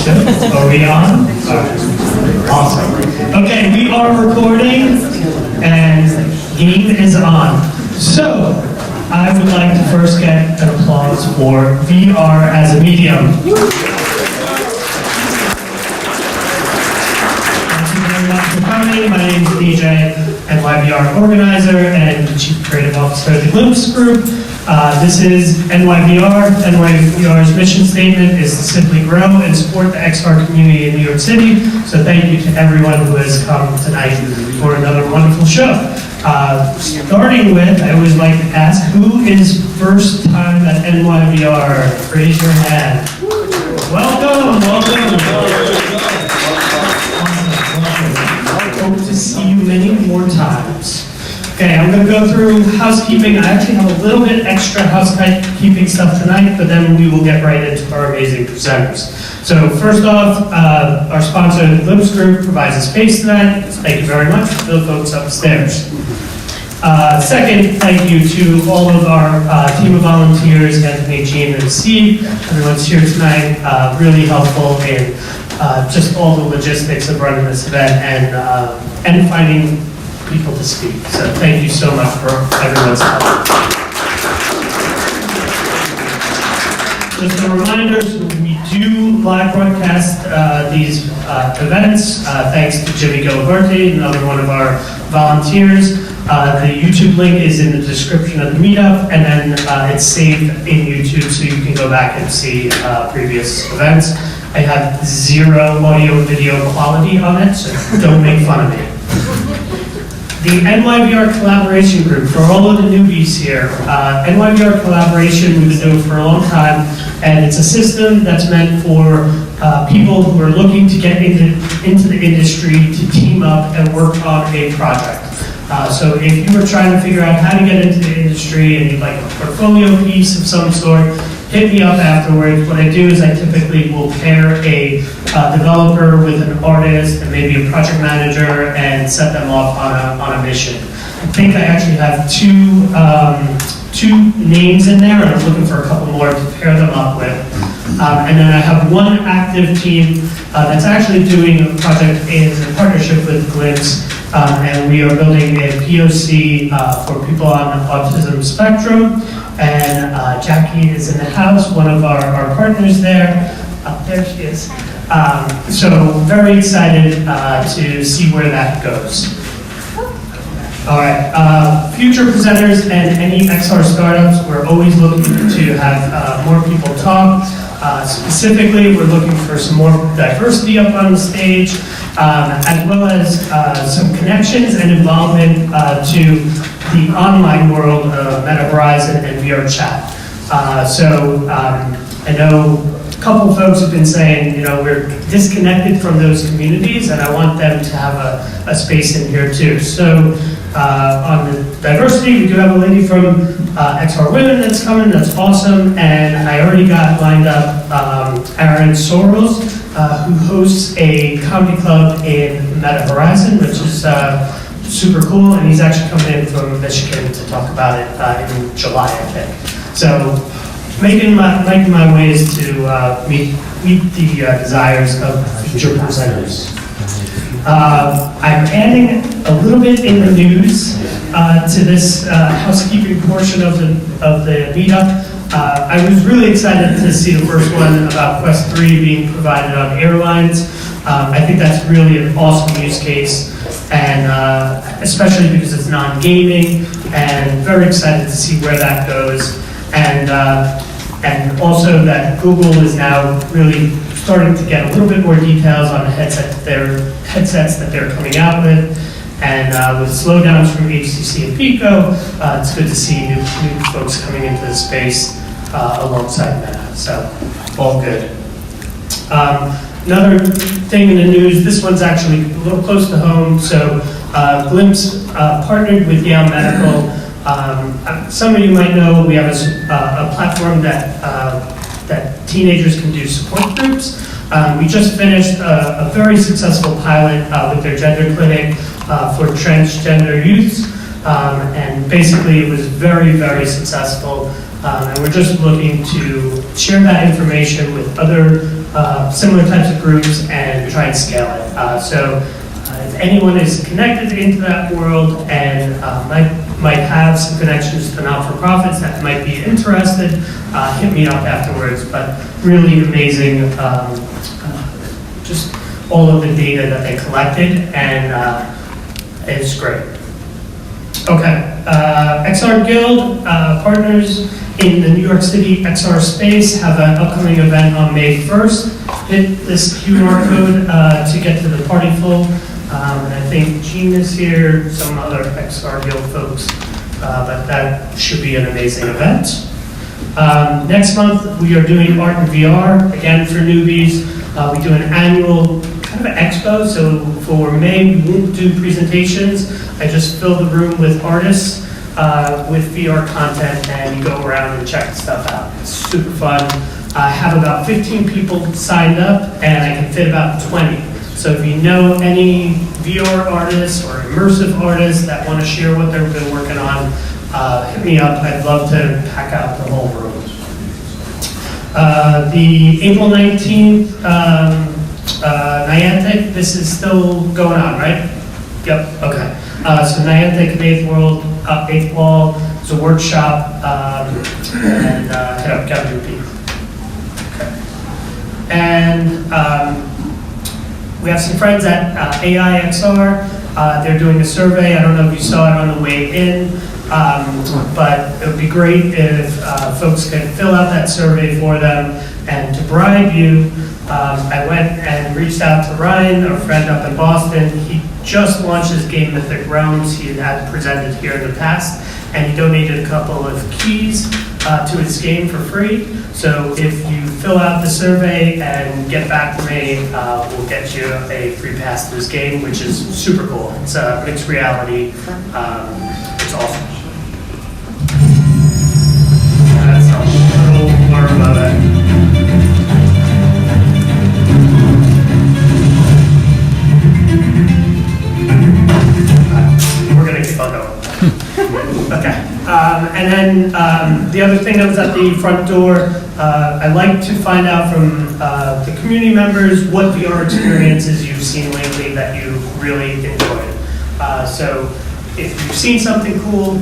Good. Are we on? Awesome. Okay, we are recording and game is on. So, I would like to first get an applause for VR as a medium. Thank you very much for coming. My name is DJ, NYVR organizer and Chief Creative Officer of the Glimpse Group. This is NYVR. NYVR's mission statement is to simply grow and support the XR community in New York City. So thank you to everyone who has come tonight for another wonderful show. Starting with, I always like to ask, who is first time at NYVR? Raise your hand. Welcome. Hope to see you many more times. Okay, I'm going to go through housekeeping. I actually have a little bit extra housekeeping stuff tonight, but then we will get right into our amazing presenters. So first off, our sponsor, the Glimpse Group, provides a space tonight. Thank you very much to the folks upstairs. Second, thank you to all of our team of volunteers, Anthony, Jean, and Steve. Everyone's here tonight, really helpful in just all the logistics of running this event and finding people to speak. So thank you so much for everyone's help. Just a reminder, we do live broadcast these events thanks to Jimmy Gilberti, another one of our volunteers. The YouTube link is in the description of the meetup, and then it's saved in YouTube so you can go back and see previous events. I have zero audio and video quality on it, so don't make fun of me. The NYVR Collaboration Group, for all of the newbies here, NYVR Collaboration we've been doing for a long time, and it's a system that's meant for people who are looking to get into the industry to team up and work on a project. So if you were trying to figure out how to get into the industry and you'd like a portfolio piece of some sort, hit me up afterwards. What I do is I typically will pair a developer with an artist and maybe a project manager and set them off on a mission. I think I actually have two names in there, and I'm looking for a couple more to pair them up with. And then I have one active team that's actually doing a project in partnership with Glimpse, and we are building a POC for people on the autism spectrum. And Jackie is in the house, one of our partners there. There she is. So very excited to see where that goes. All right, future presenters and any XR startups, we're always looking to have more people talk. Specifically, we're looking for some more diversity up on the stage, as well as some connections and involvement to the online world of Meta Horizon and VR Chat. I know a couple folks have been saying, we're disconnected from those communities, and I want them to have a space in here too. So on the diversity, we do have a lady from XR Women that's coming, that's awesome, and I already got lined up Aaron Soros, who hosts a comedy club in Meta Horizon, which is super cool, and he's actually coming in from Michigan to talk about it in July, I think. So making my ways to meet the desires of future presenters. I'm adding a little bit in the news to this housekeeping portion of the meetup. I was really excited to see the first one about Quest 3 being provided on airlines. I think that's really an awesome use case, and especially because it's non-gaming, and very excited to see where that goes. And also that Google is now really starting to get a little bit more details on the headsets that they're coming out with. And with slowdowns from HTC and Pico, it's good to see new folks coming into the space alongside that. So, all good. Another thing in the news, this one's actually a little close to home. So, Glimpse partnered with Yale Medical. Some of you might know we have a platform that teenagers can do support groups. We just finished a very successful pilot with their gender clinic for transgender youths, and basically it was very, very successful. And we're just looking to share that information with other similar types of groups and try and scale it. If anyone is connected into that world and might have some connections to not-for-profits that might be interested, hit me up afterwards. But really amazing, just all of the data that they collected, and it's great. Okay, XR Guild partners in the New York City XR space have an upcoming event on May 1st. Hit this QR code to get to the party flow. And I think Gene is here, some other XR Guild folks, but that should be an amazing event. Next month, we are doing Art in VR, again for newbies. We do an annual kind of expo, so for May, we won't do presentations. I just fill the room with artists with VR content, and you go around and check stuff out. It's super fun. I have about 15 people signed up, and I can fit about 20. So if you know any VR artists or immersive artists that want to share what they've been working on, hit me up. I'd love to pack out the whole room. The April 19th, Niantic, this is still going on, right? Yep, okay. So Niantic 8th Wall is a workshop, and hit up Kevin P. Okay. And we have some friends at AIXR. They're doing a survey. I don't know if you saw it on the way in, but it would be great if folks could fill out that survey for them. And to bribe you, I went and reached out to Ryan, our friend up in Boston. He just launched his game Mythic Realms. He had presented here in the past, and he donated a couple of keys to his game for free. So if you fill out the survey and get back to me, we'll get you a free pass to his game, which is super cool. It's a mixed reality. It's awesome. That's a little more about it. We're going to keep on going. Okay. And then the other thing that was at the front door, I'd like to find out from the community members what VR experiences you've seen lately that you really enjoyed. So if you've seen something cool,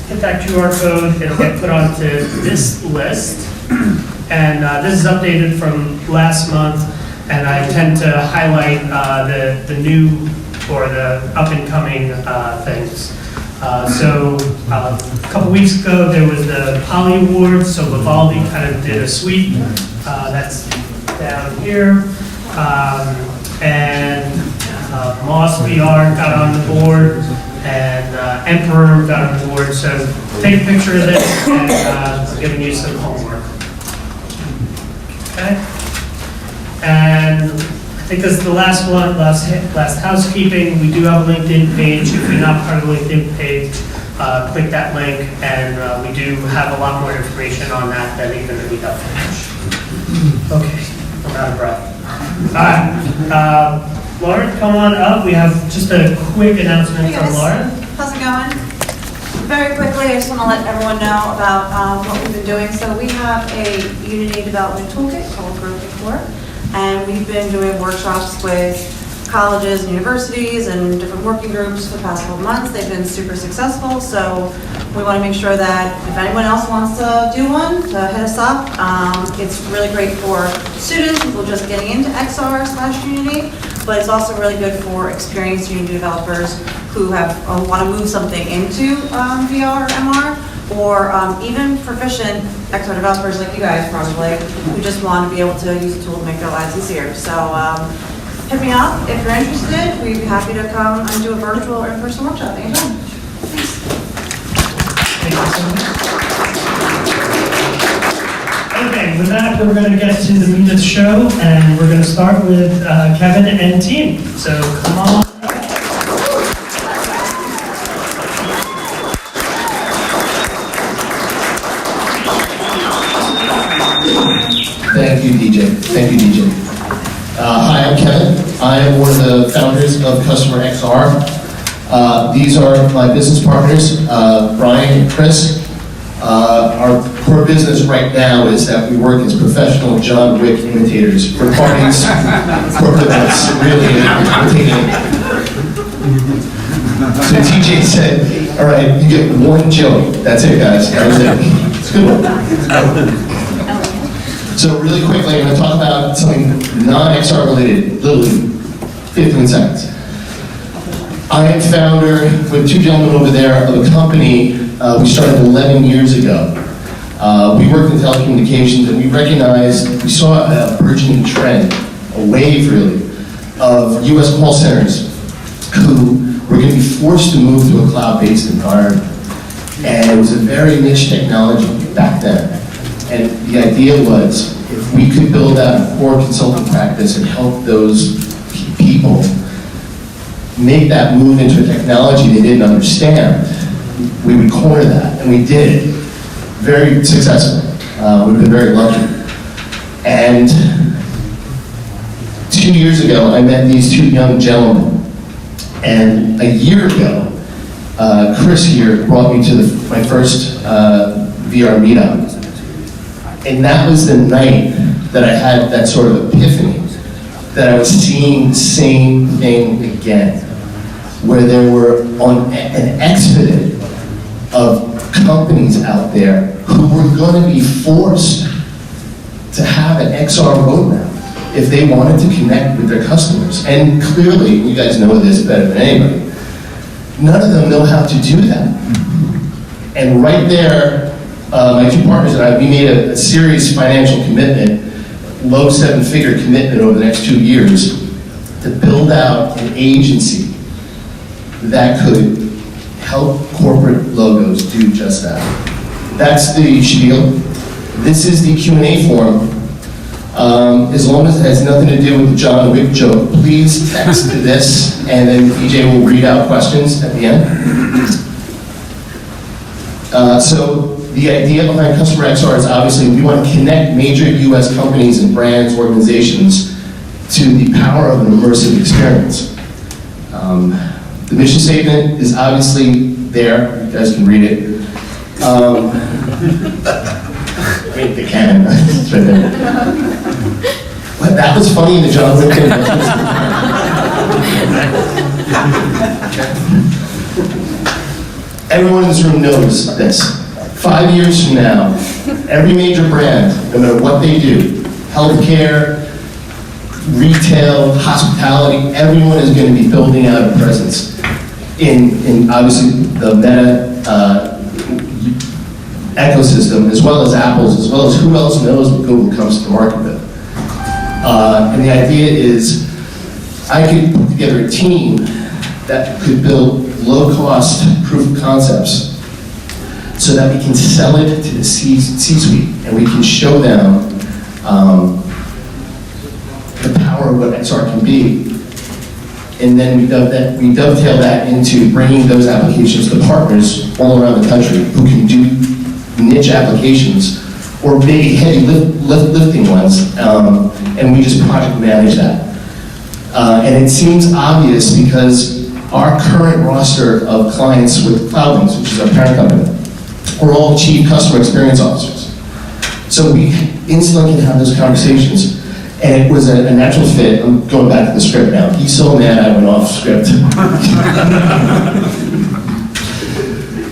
hit that QR code. It'll get put onto this list. And this is updated from last month, and I tend to highlight the new or the up-and-coming things. So a couple weeks ago, there was the Poly Awards, so Vivaldi kind of did a sweep. That's down here. And Moss VR got on the board, and Emperor got on the board. So take a picture of this, and I'm giving you some homework. Okay? And I think this is the last one, last housekeeping. We do have a LinkedIn page. If you're not part of the LinkedIn page, click that link, and we do have a lot more information on that than even the meetup page. Okay, I'm out of breath. All right, Lauren, come on up. We have just a quick announcement from Lauren. How's it going? Very quickly, I just want to let everyone know about what we've been doing. So we have a Unity development toolkit called Growth at Core. And we've been doing workshops with colleges and universities and different working groups for the past couple months. They've been super successful, so we want to make sure that if anyone else wants to do one, to hit us up. It's really great for students, people just getting into XR/Unity, but it's also really good for experienced Unity developers who have want to move something into VR or MR, or even proficient XR developers like you guys probably, who just want to be able to use a tool to make their lives easier. So hit me up if you're interested. We'd be happy to come and do a virtual or in-person workshop anytime. Thanks. Thank you so much. Okay, with that, we're going to get to the meat of the show, and we're going to start with Kevin and team. So come on. Thank you, DJ. Thank you, DJ. Hi, I'm Kevin. I am one of the founders of Customer XR. These are my business partners, Brian and Chris. Our core business right now is that we work as professional John Wick imitators for parties, corporate events, really entertaining. So TJ said, all right, you get one joke. That's it, guys. That was it. It's a good one. So really quickly, I'm going to talk about something non-XR related, literally 15 seconds. I am founder, with two gentlemen over there, of a company we started 11 years ago. We worked in telecommunications, and we saw a burgeoning trend, a wave really, of US call centers who were going to be forced to move to a cloud-based environment. And it was a very niche technology back then. And the idea was, if we could build out a core consulting practice and help those people make that move into a technology they didn't understand, we would corner that, and we did it. Very successful. We've been very lucky. And 2 years ago, I met these two young gentlemen. And a year ago, Chris here brought me to my first VR meetup. And that was the night that I had that sort of epiphany, that I was seeing the same thing again, where there were on an expedient of companies out there who were going to be forced to have an XR roadmap if they wanted to connect with their customers. And clearly, you guys know this better than anybody, none of them know how to do that. And right there, my two partners and I, we made a serious financial commitment, low seven-figure commitment over the next 2 years, to build out an agency that could help corporate logos do just that. That's the spiel. This is the Q&A forum. As long as it has nothing to do with the John Wick joke, please text this, and then DJ will read out questions at the end. So the idea behind Customer XR is obviously we want to connect major US companies and brands, organizations, to the power of an immersive experience. The mission statement is obviously there. You guys can read it. I mean, they can. It's right there. But that was funny in the John Wick thing. Everyone in this room knows this. 5 years from now, every major brand, no matter what they do, healthcare, retail, hospitality, everyone is going to be building out a presence in obviously the Meta ecosystem, as well as Apple's, as well as who else knows what Google comes to market with. And the idea is, I could put together a team that could build low-cost proof of concepts so that we can sell it to the C-suite, and we can show them the power of what XR can be. And then we dovetail that into bringing those applications to partners all around the country who can do niche applications or big, heavy lifting ones, and we just project manage that. And it seems obvious because our current roster of clients with Cloudlinks, which is our parent company, are all chief customer experience officers. So we instantly can have those conversations, and it was a natural fit. I'm going back to the script now. He's so mad I went off script.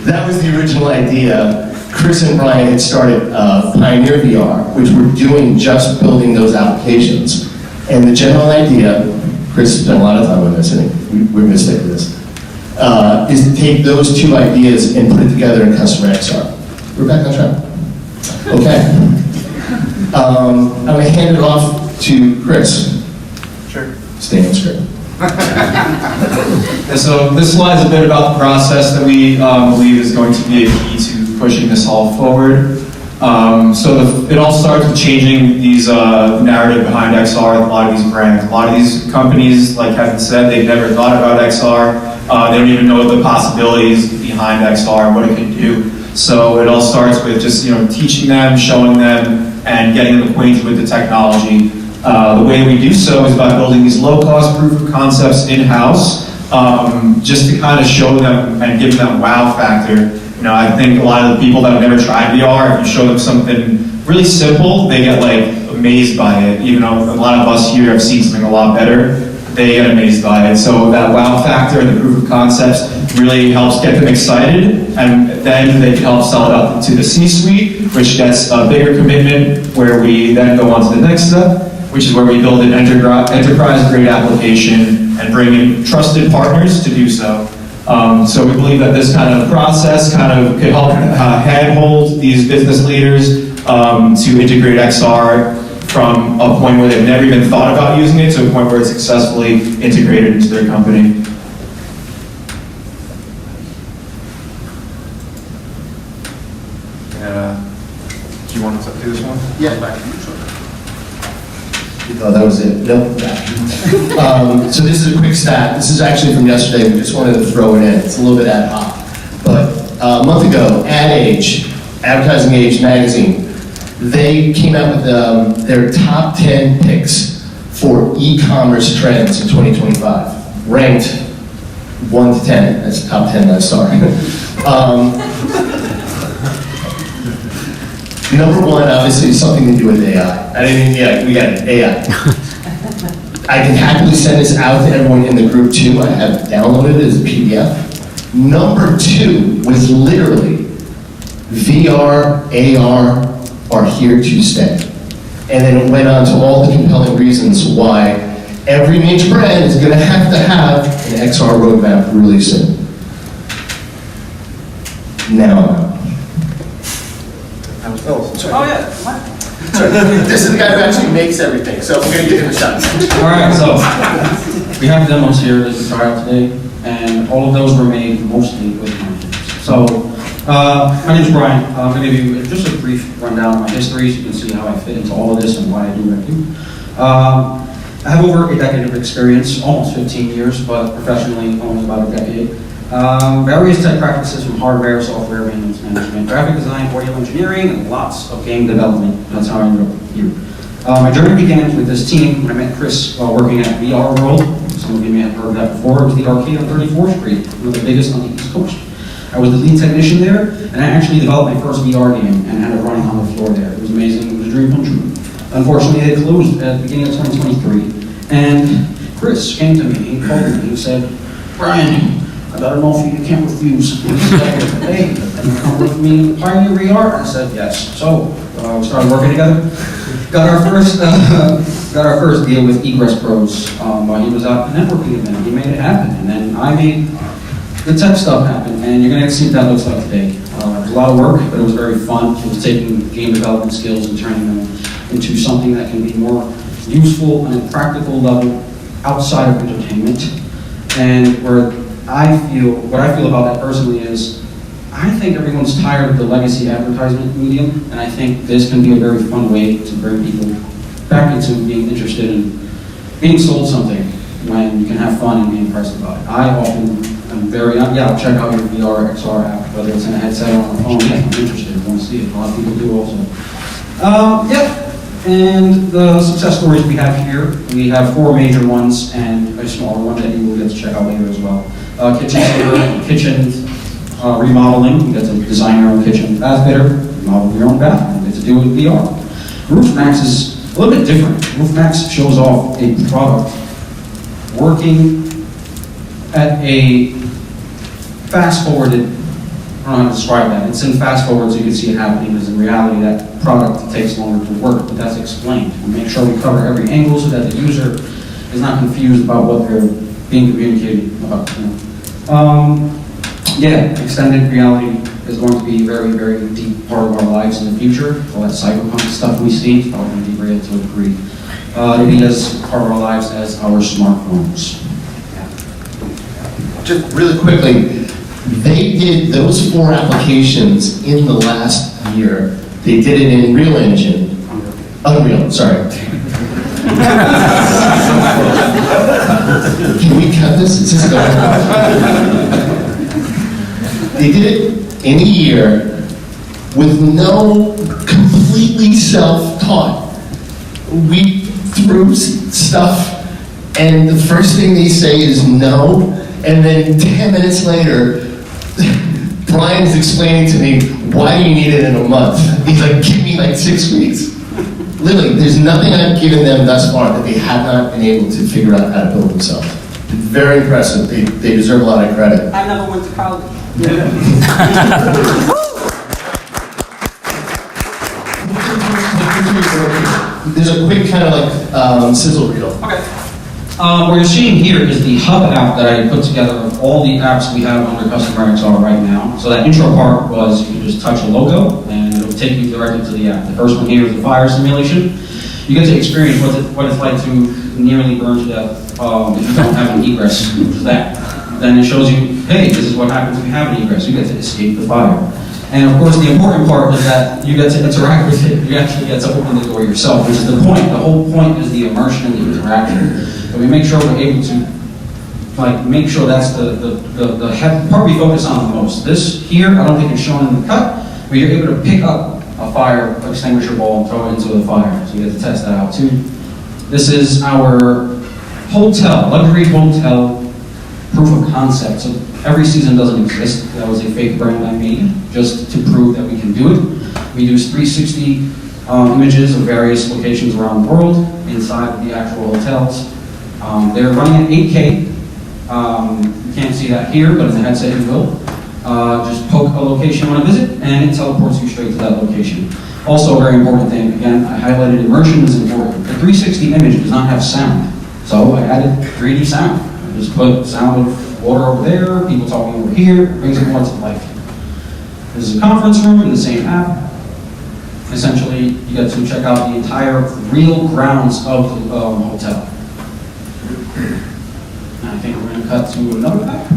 That was the original idea. Chris and Brian had started Pioneer VR, which we're doing just building those applications. And the general idea, Chris spent a lot of time on this, and we're going to stick with this, is to take those two ideas and put it together in Customer XR. We're back on track. Okay. I'm going to hand it off to Chris. Sure. Stay on script. Yeah, so this slide is a bit about the process that we believe is going to be a key to pushing this all forward. It all starts with changing these narrative behind XR with a lot of these brands. A lot of these companies, like Kevin said, they've never thought about XR. They don't even know the possibilities behind XR and what it can do. So it all starts with just teaching them, showing them, and getting them acquainted with the technology. The way we do so is by building these low-cost proof of concepts in-house, just to kind of show them and give them that wow factor I think a lot of the people that have never tried VR, if you show them something really simple, they get like amazed by it. Even though a lot of us here have seen something a lot better, they get amazed by it. So that wow factor and the proof of concepts really helps get them excited, and then they can help sell it up to the C-suite, which gets a bigger commitment, where we then go on to the next step, which is where we build an enterprise-grade application and bring in trusted partners to do so. So we believe that this kind of process kind of could help handhold these business leaders to integrate XR from a point where they've never even thought about using it to a point where it's successfully integrated into their company. Do you want to do this one? Yeah. Oh, that was it. Nope. So this is a quick stat. This is actually from yesterday. We just wanted to throw it in. It's a little bit ad hoc. But a month ago, Ad Age, Advertising Age magazine, they came out with their top 10 picks for e-commerce trends in 2025, ranked 1 to 10. That's top 10, that's sorry. Number one, obviously, is something to do with AI. We got it, AI. I can happily send this out to everyone in the group too. I have downloaded it as a PDF. Number two was literally VR, AR are here to stay. And then it went on to all the compelling reasons why every major brand is going to have an XR roadmap really soon. Now, Oh, yeah. this is the guy who actually makes everything, so we're going to give him a shot. All right, so we have demos here that we tried out today, and all of those were made mostly with my hands. So, my name is Brian. I'm going to give you just a brief rundown of my history so you can see how I fit into all of this and why I do what I do. I have over a decade of experience, almost 15 years, but professionally only about a decade. Various tech practices from hardware, software, maintenance management, graphic design, audio engineering, and lots of game development. That's how I ended up here. My journey began with this team when I met Chris while working at VR World. Some of you may have heard of that before. It was the arcade on 34th Street, one of the biggest on the East Coast. I was the lead technician there, and I actually developed my first VR game and had it running on the floor there. It was amazing. It was a dream come true. Unfortunately, they closed at the beginning of 2023, and Chris came to me. He called me. He said, "Brian, I gotta know if you can't refuse. He said, hey, can you come with me to Pioneer VR?" And I said, yes. So we started working together. Got our first deal with Egress Pros while he was at the networking event. He made it happen, and then I made the tech stuff happen. And you're gonna see what that looks like today. It was a lot of work, but it was very fun. It was taking game development skills and turning them into something that can be more useful on a practical level outside of entertainment. And what I feel about that personally is, I think everyone's tired of the legacy advertisement medium, and I think this can be a very fun way to bring people back into being interested in being sold something when you can have fun and be impressed about it. I often am I'll check out your VR XR app, whether it's in a headset or on the phone. Yeah, I'm interested, I want to see it. A lot of people do also. And the success stories we have here, we have 4 major ones and a smaller one that you will get to check out later as well. Kitchen remodeling, you get to design your own kitchen bath fitter, remodel your own bathroom, you get to do it with VR. RoofMax is a little bit different. RoofMax shows off a product working at a fast-forwarded, I don't know how to describe that. It's in fast-forward so you can see it happening, because in reality that product takes longer to work, but that's explained. We make sure we cover every angle so that the user is not confused about what they're being communicated about. Extended reality is going to be a very, very deep part of our lives in the future. All that cyberpunk stuff we see is probably going to be real to a degree. It'll be as part of our lives as our smartphones. Just really quickly, they did those 4 applications in the last year. They did it in Unreal, sorry. Can we cut this? It's just going on. They did it in a year with no completely self-taught. We threw stuff, and the first thing they say is no, and then 10 minutes later, Brian is explaining to me, why do you need it in a month? He's like, give me like 6 weeks. Literally, there's nothing I've given them thus far that they have not been able to figure out how to build themselves. It's very impressive. They deserve a lot of credit. I never went to college. There's a quick kind of like sizzle reel. Okay. What you're seeing here is the hub app that I put together of all the apps we have under Customer XR right now. So that intro part was you just touch a logo and it'll take you directly to the app. The first one here is the fire simulation. You get to experience what it's like to nearly burn to death if you don't have an egress, which is that. Then it shows you, hey, this is what happens if you have an egress. You get to escape the fire. And of course, the important part is that you get to interact with it. You actually get to open the door yourself, which is the point. The whole point is the immersion and the interaction. And we make sure we're able to, make sure that's the part we focus on the most. This here, I don't think it's shown in the cut, but you're able to pick up a fire extinguisher ball and throw it into the fire. So you get to test that out too. This is our hotel, luxury hotel proof of concept. So every season doesn't exist. That was a fake brand I made just to prove that we can do it. We use 360 images of various locations around the world inside of the actual hotels. They're running at 8K. You can't see that here, but in the headset you will. Just poke a location you want to visit, and it teleports you straight to that location. Also, a very important thing, again, I highlighted immersion is important. The 360 image does not have sound, so I added 3D sound. I just put sound of water over there, people talking over here, brings it more to life. This is a conference room in the same app. Essentially, you get to check out the entire real grounds of the hotel. And I think we're going to cut to another app.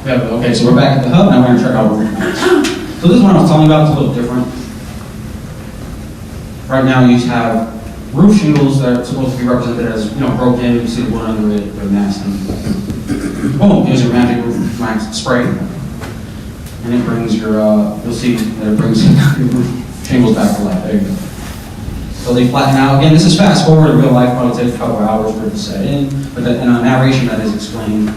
Okay, so we're back at the hub, now we're going to check out roof mounts. So this one I was telling you about is a little different. Right now you have roof shingles that are supposed to be represented as, broken, you see the wood under it, they're nasty. Boom, here's your magic roof max spray. And it brings your, you'll see that it brings your roof shingles back to life, there you go. So they flatten out. Again, this is fast forward in real life, probably takes a couple of hours for it to set in, but in a narration that is explained.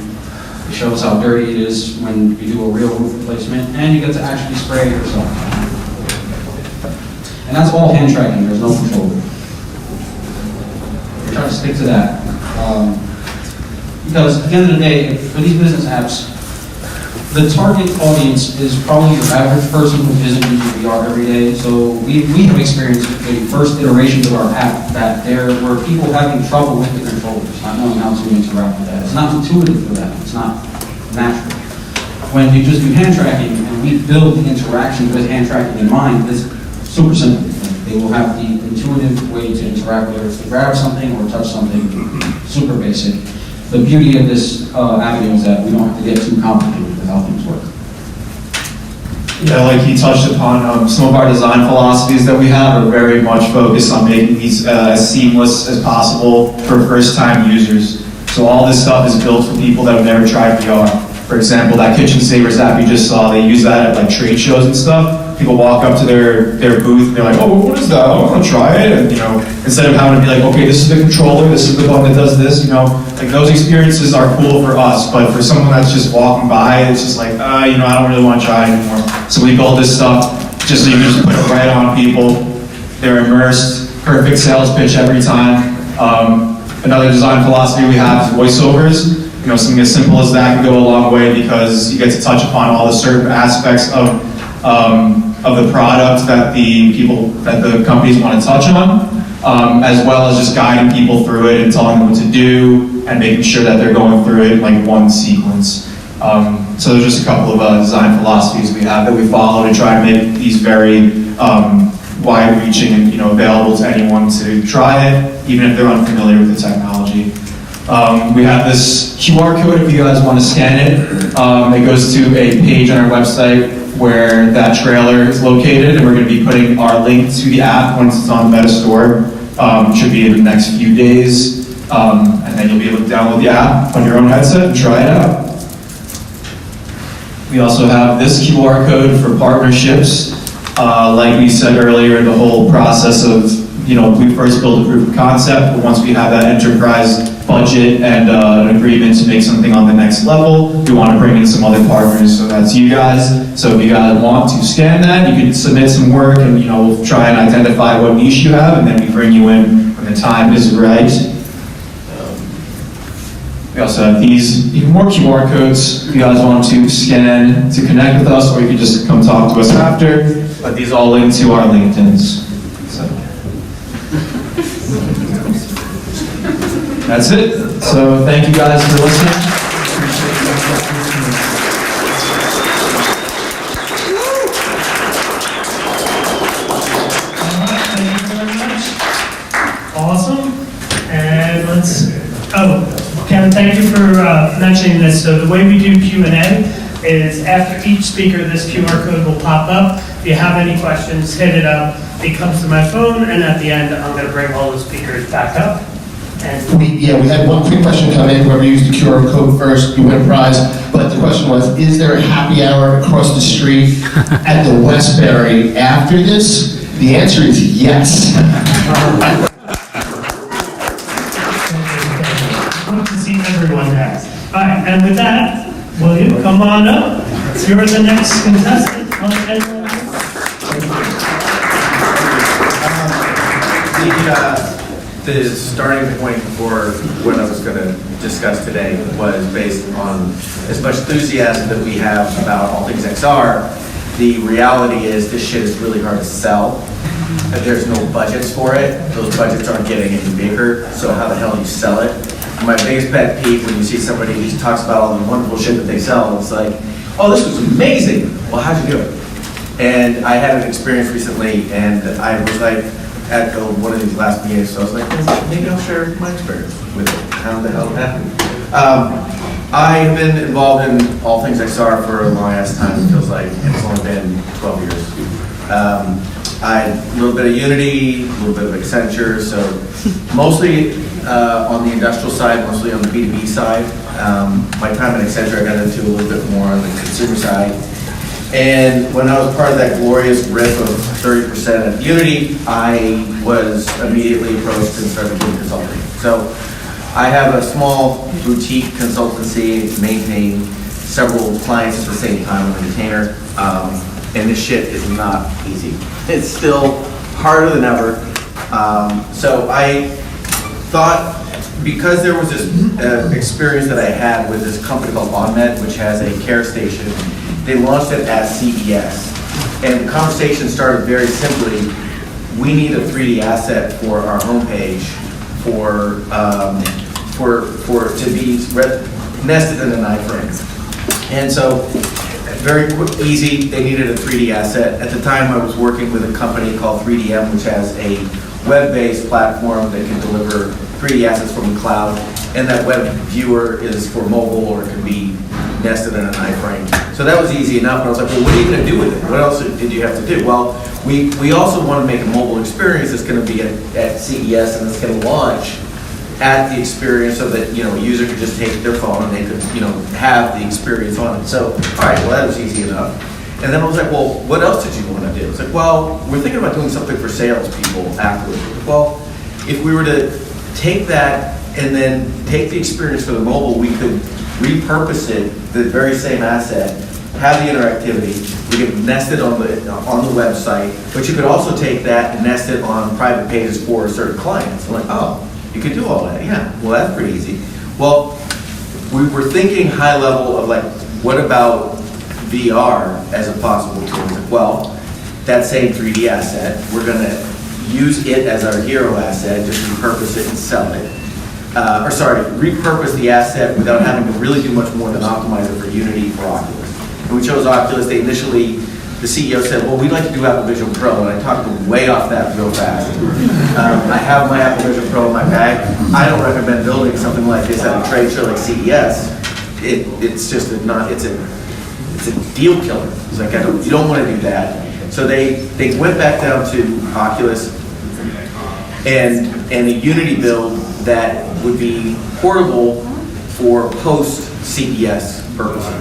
It shows how dirty it is when you do a real roof replacement, and you get to actually spray it yourself. And that's all hand tracking, there's no control. We're trying to stick to that. Because at the end of the day, for these business apps, the target audience is probably your average person who isn't using VR every day. So we have experienced the first iterations of our app that there were people having trouble with the controllers, not knowing how to interact with that. It's not intuitive for them. It's not natural. When you just do hand tracking and we build the interaction with hand tracking in mind, it's super simple. They will have the intuitive way to interact, whether it's to grab something or touch something, super basic. The beauty of this avenue is that we don't have to get too complicated with how things work. Yeah, like he touched upon, some of our design philosophies that we have are very much focused on making these as seamless as possible for first-time users. So all this stuff is built for people that have never tried VR. For example, that Kitchen Savers app you just saw, they use that at like trade shows and stuff. People walk up to their booth and they're like, oh, what is that? I want to try it. And instead of having to be like, okay, this is the controller, this is the button that does this, like those experiences are cool for us, but for someone that's just walking by, it's just like, I don't really want to try anymore. So we built this stuff just so you can just put it right on people. They're immersed, perfect sales pitch every time. Another design philosophy we have is voiceovers. Something as simple as that can go a long way because you get to touch upon all the certain aspects of the product that the companies want to touch on, as well as just guiding people through it and telling them what to do and making sure that they're going through it in like one sequence. So there's just a couple of design philosophies we have that we follow to try and make these very wide-reaching and available to anyone to try it, even if they're unfamiliar with the technology. We have this QR code if you guys want to scan it. It goes to a page on our website where that trailer is located, and we're going to be putting our link to the app once it's on the Meta Store. Should be in the next few days, and then you'll be able to download the app on your own headset and try it out. We also have this QR code for partnerships. Like we said earlier, the whole process of we first build a proof of concept, but once we have that enterprise budget and an agreement to make something on the next level, we want to bring in some other partners, so that's you guys. So if you guys want to scan that, you can submit some work, and we'll try and identify what niche you have, and then we bring you in when the time is right. We also have these even more QR codes if you guys want to scan to connect with us, or you can just come talk to us after. But these all link to our LinkedIn's. So. That's it. So thank you guys for listening. All right, thank you very much. Awesome. And Kevin, thank you for mentioning this. So the way we do Q&A is after each speaker, this QR code will pop up. If you have any questions, hit it up. It comes to my phone, and at the end, I'm going to bring all the speakers back up. And We had one quick question come in. Whoever used the QR code first, you win a prize. But the question was, is there a happy hour across the street at the Westbury after this? The answer is yes. Hope to see everyone there. All right, and with that, will you come on up? You're the next contestant. The starting point for what I was going to discuss today was based on as much enthusiasm that we have about all things XR. The reality is this shit is really hard to sell. There's no budgets for it. Those budgets aren't getting any bigger, so how the hell do you sell it? My biggest pet peeve when you see somebody who talks about all the wonderful shit that they sell, it's like, oh, this was amazing. Well, how'd you do it? And I had an experience recently, and I was like, at one of these last meetings, so I was like, well, maybe I'll share my experience with it. How the hell it happened. I've been involved in all things XR for a long ass time. It feels like it's only been 12 years. A little bit of Unity, a little bit of Accenture, so mostly on the industrial side, mostly on the B2B side. My time at Accenture, I got into a little bit more on the consumer side. And when I was part of that glorious riff of 30% at Unity, I was immediately approached and started doing consulting. So I have a small boutique consultancy, maintain several clients at the same time on the container, and this shit is not easy. It's still harder than ever. So I thought, because there was this experience that I had with this company called OnNet, which has a care station. They launched it at CES, and the conversation started very simply. We need a 3D asset for our homepage to be nested in an iframe. And so, very quick, easy. They needed a 3D asset. At the time, I was working with a company called 3DM, which has a web-based platform that can deliver 3D assets from the cloud, and that web viewer is for mobile, or it can be nested in an iframe. So that was easy enough, but I was like, well, what are you going to do with it? What else did you have to do? Well, we also want to make a mobile experience that's going to be at CES, and it's going to launch at the experience so that, a user could just take their phone and they could, have the experience on it. So, all right, well, that was easy enough. And then I was like, well, what else did you want to do? It's like, well, we're thinking about doing something for salespeople afterwards. Well, if we were to take that and then take the experience for the mobile, we could repurpose it, the very same asset, have the interactivity, we could nest it on the website, but you could also take that and nest it on private pages for certain clients. I'm like, oh, you could do all that, yeah. Well, that's pretty easy. Well, we were thinking high level of like, what about VR as a possible tool? Like, well, that same 3D asset, we're gonna use it as our hero asset, just repurpose it and sell it. Repurpose the asset without having to really do much more than optimize it for Unity for Oculus. And we chose Oculus. They initially, the CEO said, well, we'd like to do Apple Vision Pro, and I talked them way off that real fast. I have my Apple Vision Pro in my bag. I don't recommend building something like this at a trade show like CES. It's just it's a deal killer. It's like, you don't want to do that. So they went back down to Oculus and a Unity build that would be portable for post-CES purposes.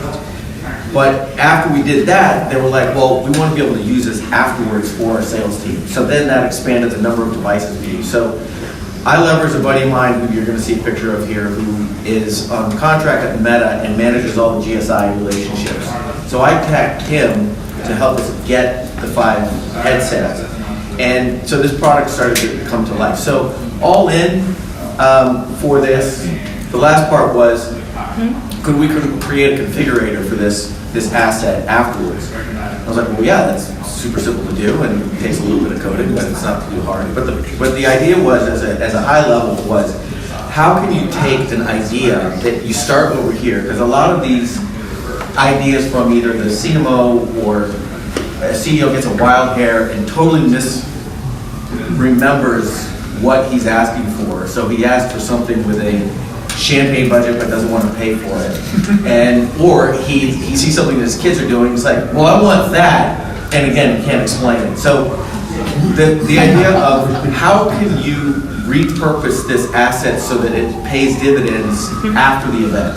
But after we did that, they were like, well, we want to be able to use this afterwards for our sales team. So then that expanded the number of devices we use. So I leverage a buddy of mine who you're going to see a picture of here, who is on contract at Meta and manages all the GSI relationships. So I tapped him to help us get the 5 headsets. And so this product started to come to life. So all in for this, the last part was, could we create a configurator for this asset afterwards? I was like, well, yeah, that's super simple to do, and it takes a little bit of coding, but it's not too hard. But the idea was, as a high level, was how can you take an idea that you start over here? Because a lot of these ideas from either the CMO or a CEO gets a wild hair and totally misremembers what he's asking for. So he asked for something with a champagne budget but doesn't want to pay for it. Or he sees something that his kids are doing, he's like, well, I want that. And again, he can't explain it. So the idea of how can you repurpose this asset so that it pays dividends after the event?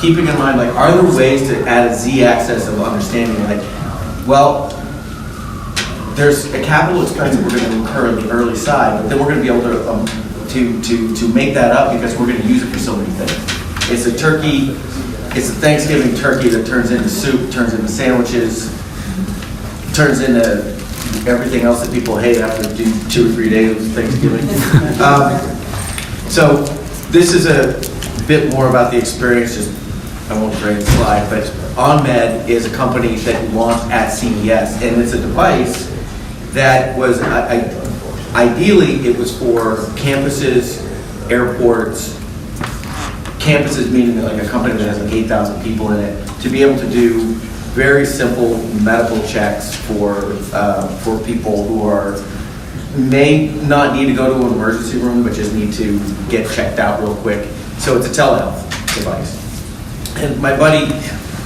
Keeping in mind, like, are there ways to add a z-axis of understanding? Like, well, there's a capital expense that we're going to incur in the early side, but then we're going to be able to make that up because we're going to use it for so many things. It's a turkey, it's a Thanksgiving turkey that turns into soup, turns into sandwiches, turns into everything else that people hate after 2 or 3 days of Thanksgiving. So this is a bit more about the experience. Just I won't drag the slide, but OnMed is a company that launched at CES, and it's a device that was ideally it was for campuses, airports, campuses meaning like a company that has like 8,000 people in it, to be able to do very simple medical checks for people who may not need to go to an emergency room, but just need to get checked out real quick. So it's a telehealth device. And my buddy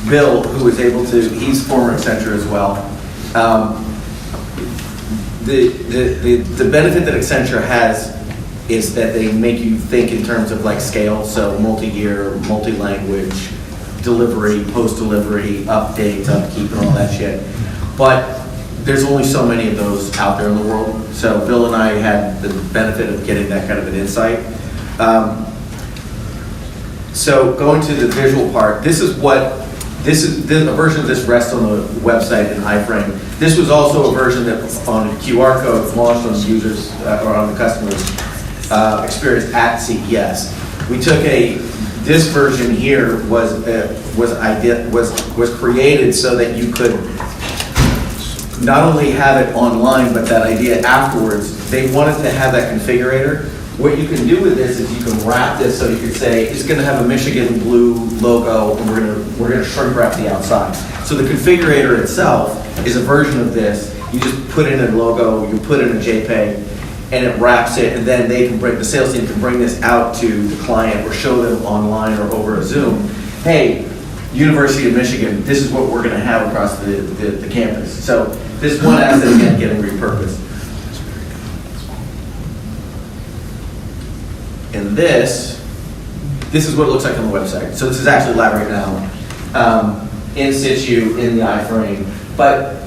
Bill, who was able to, he's former Accenture as well. The benefit that Accenture has is that they make you think in terms of like scale, so multi-year, multi-language, delivery, post-delivery, updates, upkeep, and all that shit. But there's only so many of those out there in the world. So Bill and I had the benefit of getting that kind of an insight. So going to the visual part, this is a version of this rests on the website in iframe. This was also a version that on a QR code launched on users or on the customers' experience at CES. We took this version here was created so that you could not only have it online, but that idea afterwards. They wanted to have that configurator. What you can do with this is you can wrap this so you could say it's going to have a Michigan blue logo, and we're going to shrink wrap the outside. So the configurator itself is a version of this. You just put in a logo, you put in a JPEG, and it wraps it, and then the sales team can bring this out to the client or show them online or over a Zoom. Hey, University of Michigan, this is what we're going to have across the campus. So this one asset again getting repurposed. And this is what it looks like on the website. So this is actually live right now, in situ, in the iframe. But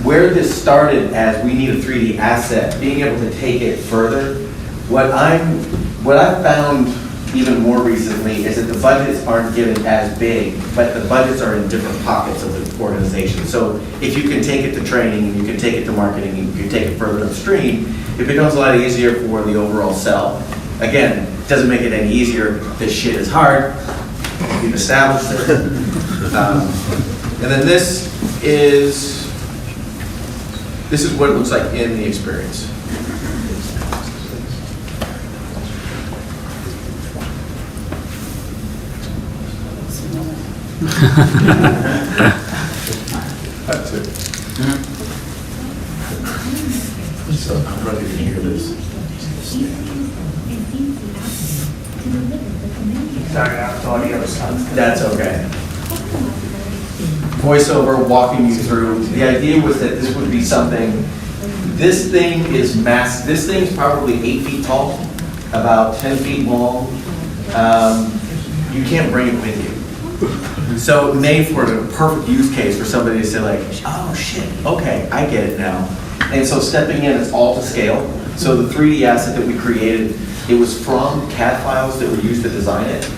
where this started as we need a 3D asset, being able to take it further, what I've found even more recently is that the budgets aren't getting as big, but the budgets are in different pockets of the organization. So if you can take it to training, and you can take it to marketing, and you can take it further upstream, it becomes a lot easier for the overall sell. Again, it doesn't make it any easier. This shit is hard. We've established it. And then this is what it looks like in the experience. That's it. So I'm ready to hear this. Sorry, the audio sucks. That's okay. Voiceover walking you through. The idea was that this would be something. This thing is This thing's probably 8 feet tall, about 10 feet long. You can't bring it with you. So it made for a perfect use case for somebody to say like, oh shit, okay, I get it now. And so stepping in, it's all to scale. So the 3D asset that we created, it was from CAD files that were used to design it.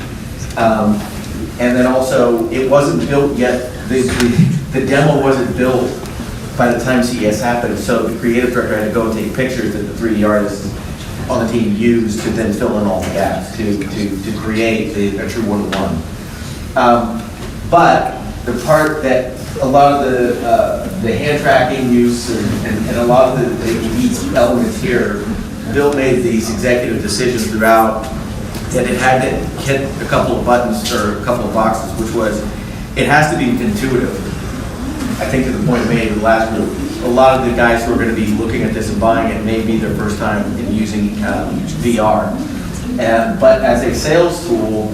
And then also, it wasn't built yet. The demo wasn't built by the time CES happened. So the creative director had to go and take pictures that the 3D artists on the team used to then fill in all the gaps to create a true one-to-one. But the part that a lot of the hand tracking use and a lot of the unique elements here, Bill made these executive decisions throughout, and it had to hit a couple of buttons or a couple of boxes, which was, it has to be intuitive. I think to the point made in the last group, a lot of the guys who are going to be looking at this and buying it may be their first time in using VR. But as a sales tool,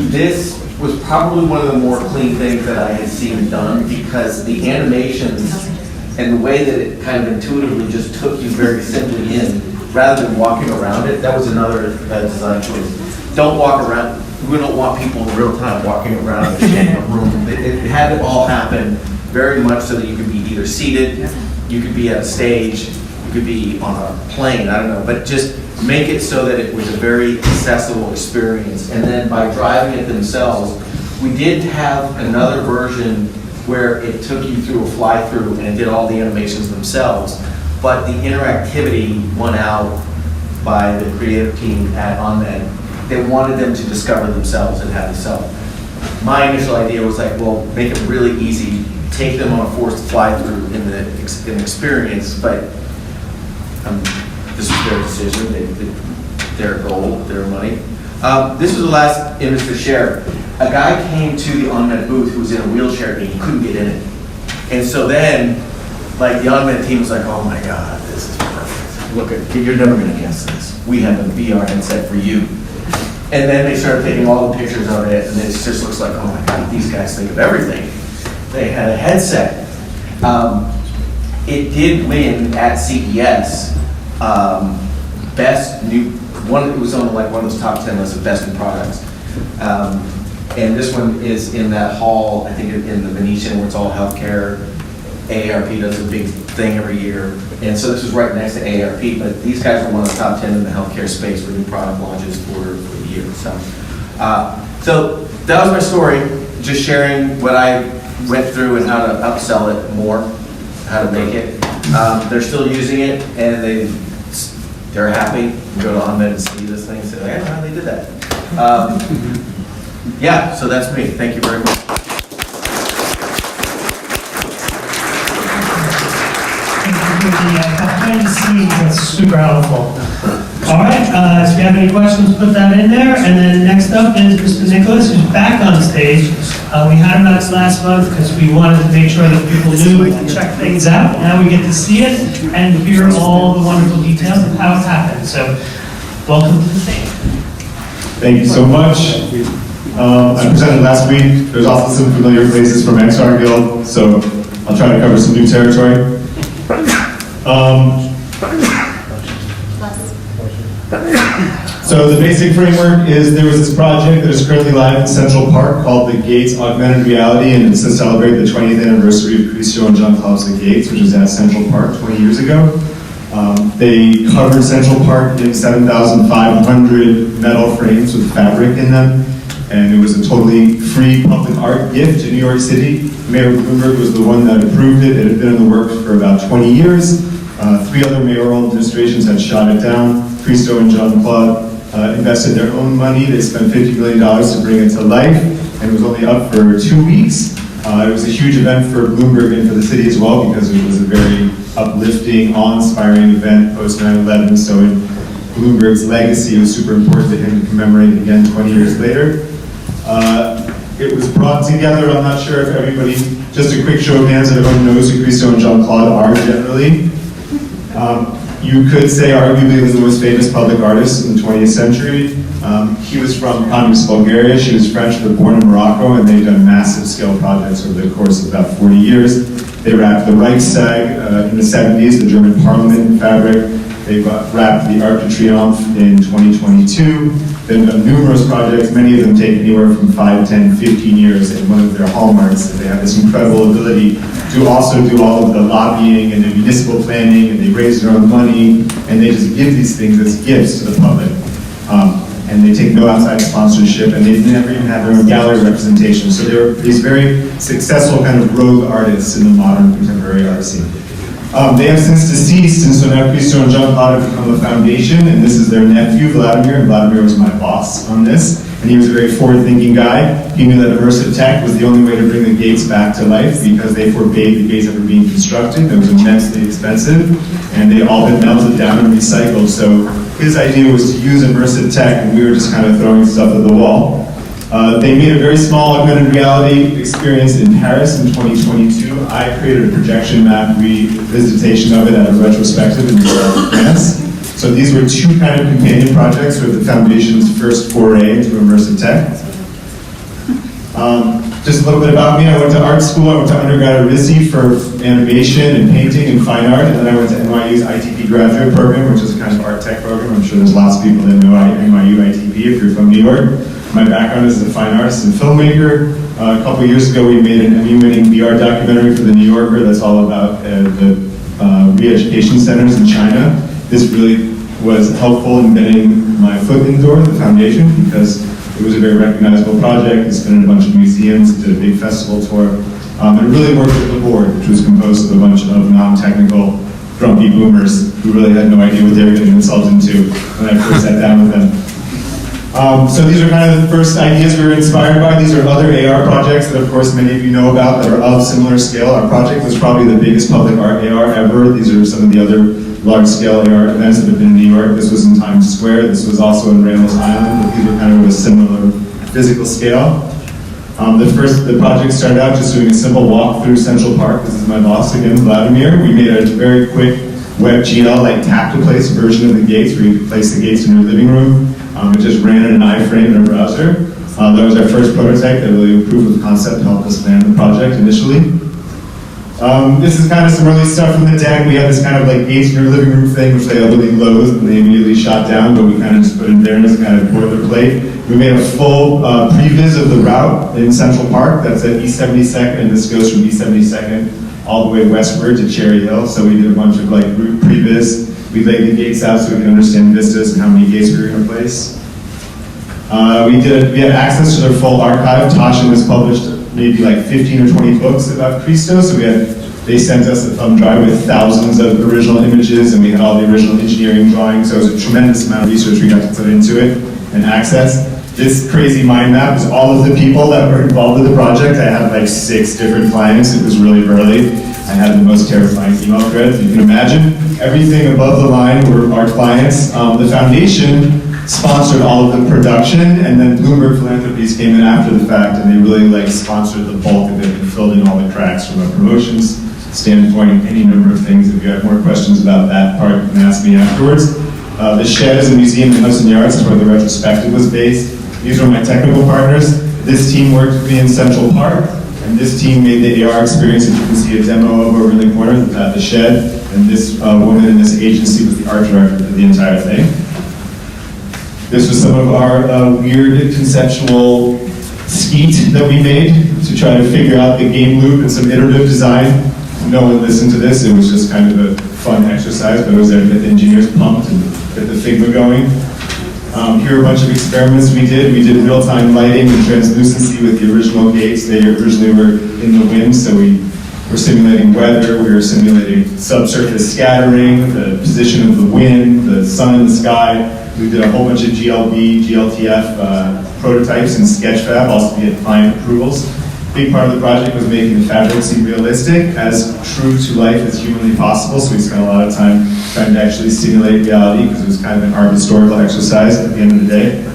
this was probably one of the more clean things that I had seen done, because the animations and the way that it kind of intuitively just took you very simply in, rather than walking around it. That was another design choice. Don't walk around. We don't want people in real time walking around in a room. It had it all happen very much so that you could be either seated, you could be at a stage, you could be on a plane, I don't know, but just make it so that it was a very accessible experience. And then by driving it themselves, we did have another version where it took you through a fly-through and it did all the animations themselves, but the interactivity went out by the creative team at OnMed. They wanted them to discover themselves and have it self. My initial idea was like, well, make it really easy, take them on a forced fly-through in the experience, but this was their decision, their goal, their money. This was the last image to share. A guy came to the OnMed booth who was in a wheelchair and he couldn't get in it. And so then, like, the OnMed team was like, oh my God, this is perfect. Look, you're never gonna guess this. We have a VR headset for you. And then they started taking all the pictures of it, and it just looks like, oh my God, these guys think of everything. They had a headset. It did win at CES best new one. It was on like one of those top 10 lists of best new products. And this one is in that hall, I think in the Venetian, where it's all healthcare. AARP does a big thing every year. And so this was right next to AARP, but these guys were one of the top 10 in the healthcare space for new product launches for the year. So that was my story, just sharing what I went through and how to upsell it more, how to make it. They're still using it, and they're happy. You go to OnMed and see this thing and say, yeah, well, they did that. Yeah, so that's me. Thank you very much. Thank you for the behind the scenes, that's super helpful. All right, if you have any questions, put that in there. And then next up is Mr. Nicholas, who's back on stage. We had him last month because we wanted to make sure that people knew and check things out. Now we get to see it and hear all the wonderful details of how it happened. So welcome to the stage. Thank you so much. I presented last week. There's also some familiar faces from XR Guild, so I'll try to cover some new territory. So the basic framework is there was this project that is currently live in Central Park called the Gates Augmented Reality, and it's to celebrate the 20th anniversary of Christian and Jean-Claude Gates, which was at Central Park 20 years ago. They covered Central Park in 7,500 metal frames with fabric in them, and it was a totally free public art gift to New York City. Mayor Bloomberg was the one that approved it. It had been in the works for about 20 years. 3 other mayoral administrations had shot it down. Christo and Jean-Claude invested their own money. They spent $50 million to bring it to life, and it was only up for 2 weeks. It was a huge event for Bloomberg and for the city as well, because it was a very uplifting, awe-inspiring event post 9/11. So in Bloomberg's legacy, it was super important to him to commemorate it again 20 years later. It was brought together. I'm not sure if everybody, just a quick show of hands, if everyone knows who Christo and Jean-Claude are generally. You could say arguably the most famous public artist in the 20th century. He was from communist Bulgaria. She was French, but born in Morocco, and they've done massive scale projects over the course of about 40 years. They wrapped the Reichstag in the 70s, the German parliament in fabric. They wrapped the Arc de Triomphe in 2022. They've done numerous projects, many of them take anywhere from 5, 10, 15 years, and one of their hallmarks is they have this incredible ability to also do all of the lobbying and the municipal planning, and they raise their own money, and they just give these things as gifts to the public. And they take no outside sponsorship, and they never even have their own gallery representation. So they're these very successful kind of rogue artists in the modern contemporary art scene. They have since deceased, and so now Christian and Jean-Claude have become a foundation, and this is their nephew, Vladimir, and Vladimir was my boss on this. And he was a very forward-thinking guy. He knew that immersive tech was the only way to bring the gates back to life because they forbade the gates ever being constructed. It was immensely expensive, and they'd all been melted down and recycled. So his idea was to use immersive tech, and we were just kind of throwing stuff at the wall. They made a very small augmented reality experience in Paris in 2022. I created a projection map revisitation of it at a retrospective in France. So these were two kind of companion projects for the Foundation's first foray into immersive tech. Just a little bit about me. I went to art school. I went to undergrad at RISD for animation and painting and fine art, and then I went to NYU's ITP graduate program, which is a kind of art tech program. I'm sure there's lots of people that know NYU ITP if you're from New York. My background is as a fine artist and filmmaker. A couple years ago, we made an Emmy-winning VR documentary for The New Yorker that's all about the re-education centers in China. This really was helpful in getting my foot in the door at the Foundation because it was a very recognizable project. It's been in a bunch of museums, did a big festival tour. And it really worked with the board, which was composed of a bunch of non-technical, grumpy boomers who really had no idea what they were getting themselves into when I first sat down with them. So these are kind of the first ideas we were inspired by. These are other AR projects that, of course, many of you know about that are of similar scale. Our project was probably the biggest public art AR ever. These are some of the other large-scale AR events that have been in New York. This was in Times Square. This was also in Ramos Island, but these were kind of a similar physical scale. The project started out just doing a simple walk through Central Park. This is my boss again, Vladimir. We made a very quick WebGL, like tap-to-place version of the gates where you could place the gates in your living room. It just ran in an iframe in a browser. That was our first prototype that really improved the concept, helped us land the project initially. This is kind of some early stuff from the deck. We had this kind of like gates in your living room thing, which they really loathed and they immediately shot down, but we kind of just put it there as kind of boilerplate. We made a full previs of the route in Central Park. That's at East 72nd, and this goes from East 72nd all the way westward to Cherry Hill. So we did a bunch of like route previs. We laid the gates out so we can understand vistas and how many gates we were going to place. We had access to their full archive. Tasha has published maybe like 15 or 20 books about Cristo, so they sent us a thumb drive with thousands of original images, and we had all the original engineering drawings, so it was a tremendous amount of research we got to put into it and access. This crazy mind map is all of the people that were involved with the project. I had like 6 different clients. It was really early. I had the most terrifying email threads you can imagine. Everything above the line were our clients. The Foundation sponsored all of the production, and then Bloomberg Philanthropies came in after the fact, and they really like sponsored the bulk of it and filled in all the cracks from a promotions standpoint, any number of things. If you have more questions about that part, you can ask me afterwards. The Shed is a museum in Hudson Yards. That's where the retrospective was based. These are my technical partners. This team worked with me in Central Park, and this team made the AR experience that you can see a demo of over in the corner, the Shed, and this woman in this agency was the art director for the entire thing. This was some of our weird conceptual skeet that we made to try to figure out the game loop and some iterative design. No one listened to this. It was just kind of a fun exercise, but it was there to get the engineers pumped and get the Figma going. Here are a bunch of experiments we did. We did real-time lighting and translucency with the original gates. They originally were in the wind, so we were simulating weather, we were simulating subsurface scattering, the position of the wind, the sun in the sky. We did a whole bunch of GLB, GLTF prototypes in Sketchfab, also to get client approvals. Big part of the project was making the fabric seem realistic, as true to life as humanly possible, so we spent a lot of time trying to actually simulate reality, because it was kind of an art historical exercise at the end of the day.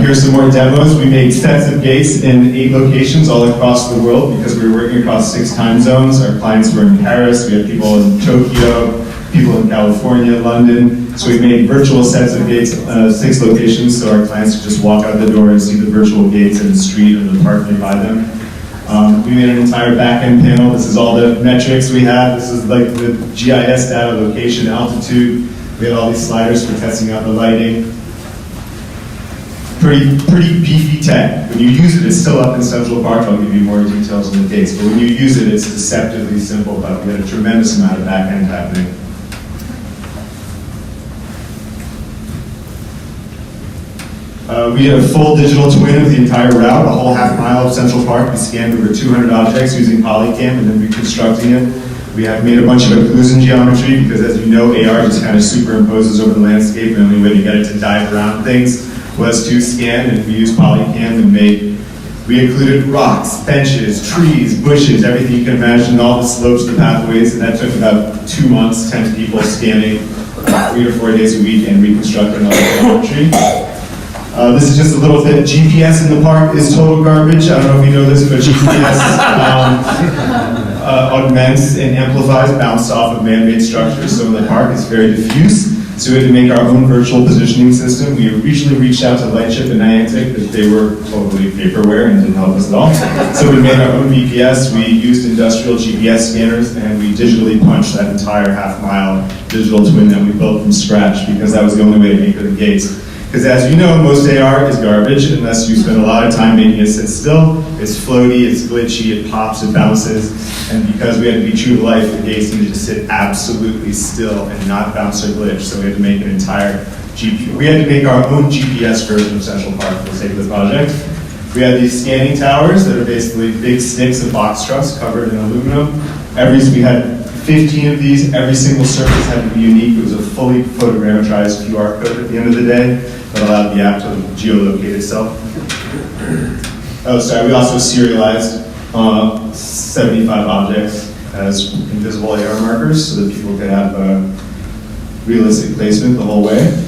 Here's some more demos. We made sets of gates in 8 locations all across the world, because we were working across 6 time zones. Our clients were in Paris, we had people in Tokyo, people in California, London. So we made virtual sets of gates, 6 locations, so our clients could just walk out the door and see the virtual gates in the street or the park nearby them. We made an entire back-end panel. This is all the metrics we have. This is like the GIS data, location, altitude, We had all these sliders for testing out the lighting. Pretty beefy tech. When you use it, it's still up in Central Park. I'll give you more details on the dates. But when you use it, it's deceptively simple, but we had a tremendous amount of back end happening. We had a full digital twin of the entire route, a whole half mile of Central Park. We scanned over 200 objects using Polycam and then reconstructing it. We have made a bunch of occlusion geometry because, as you know, AR just kind of superimposes over the landscape. The only way to get it to dive around things was to scan, and we used Polycam and we included rocks, benches, trees, bushes, everything you can imagine, all the slopes, the pathways, and that took about 2 months, 10 people scanning 3 to 4 days a week and reconstructing all the geometry. This is just a little bit. GPS in the park is total garbage. I don't know if you know this, but GPS augments and amplifies bounced off of man-made structures. So in the park, it's very diffuse. So we had to make our own virtual positioning system. We originally reached out to Lightship and Niantic, but they were totally vaporware and didn't help us at all. So we made our own VPS. We used industrial GPS scanners, and we digitally punched that entire half-mile digital twin that we built from scratch because that was the only way to anchor the gates. Because as you know, most AR is garbage unless you spend a lot of time making it sit still. It's floaty, it's glitchy, it pops, it bounces. And because we had to be true to life, the gates needed to sit absolutely still and not bounce or glitch. So we had to make an entire we had to make our own GPS version of Central Park for the sake of the project. We had these scanning towers that are basically big sticks of box truss covered in aluminum. We had 15 of these. Every single surface had to be unique. It was a fully photogrammetrized QR code at the end of the day that allowed the app to geolocate itself. We also serialized 75 objects as invisible AR markers so that people could have realistic placement the whole way.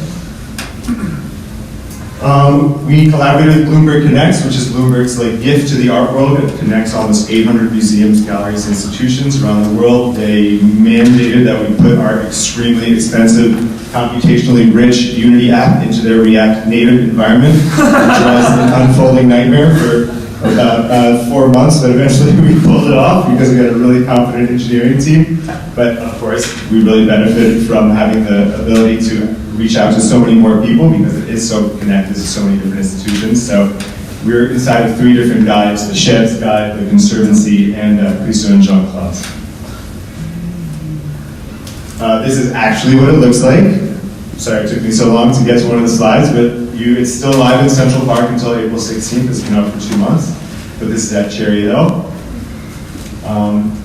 We collaborated with Bloomberg Connects, which is Bloomberg's gift to the art world. It connects almost 800 museums, galleries, institutions around the world. They mandated that we put our extremely expensive, computationally rich Unity app into their React Native environment, which was an unfolding nightmare for about 4 months, but eventually we pulled it off because we had a really competent engineering team. But of course, we really benefited from having the ability to reach out to so many more people because it is so connected to so many different institutions. So we're inside of 3 different guides: the Sheds Guide, the Conservancy, and Christo and Jean Claude. This is actually what it looks like. Sorry it took me so long to get to one of the slides, but it's still live in Central Park until April 16th. It's been up for 2 months. But this is at Cherry Hill.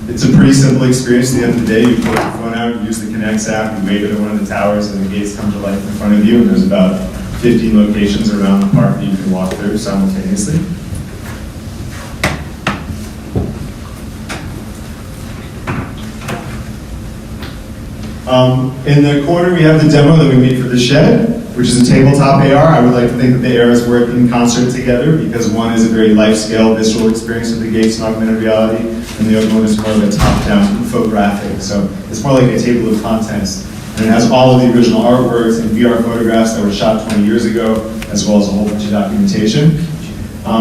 It's a pretty simple experience. At the end of the day, you pull your phone out, you use the Connects app, you wave it at one of the towers, and the gates come to life in front of you. And there's about 15 locations around the park that you can walk through simultaneously. In the corner, we have the demo that we made for the Shed, which is a tabletop AR. I would like to think that the ARs work in concert together because one is a very life-scale visual experience of the gates in augmented reality, and the other one is more of a top-down infographic. So it's more like a table of contents. And it has all of the original artworks and VR photographs that were shot 20 years ago, as well as a whole bunch of documentation.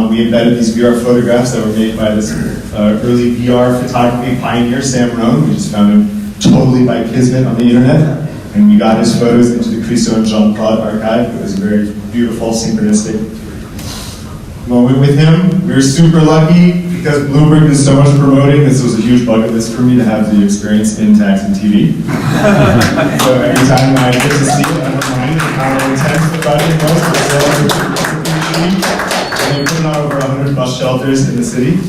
We embedded these VR photographs that were made by this early VR photography pioneer, Sam Rohn. We just found him totally by kismet on the internet. And we got his photos into the Christo and Jean Claude archive. It was a very beautiful, synchronistic moment with him. We were super lucky because Bloomberg did so much promoting. This was a huge bucket list for me to have the experience in text and TV. So every time I get to see it, I'm reminded of how intense the project was. And we put on over 100 bus shelters in the city.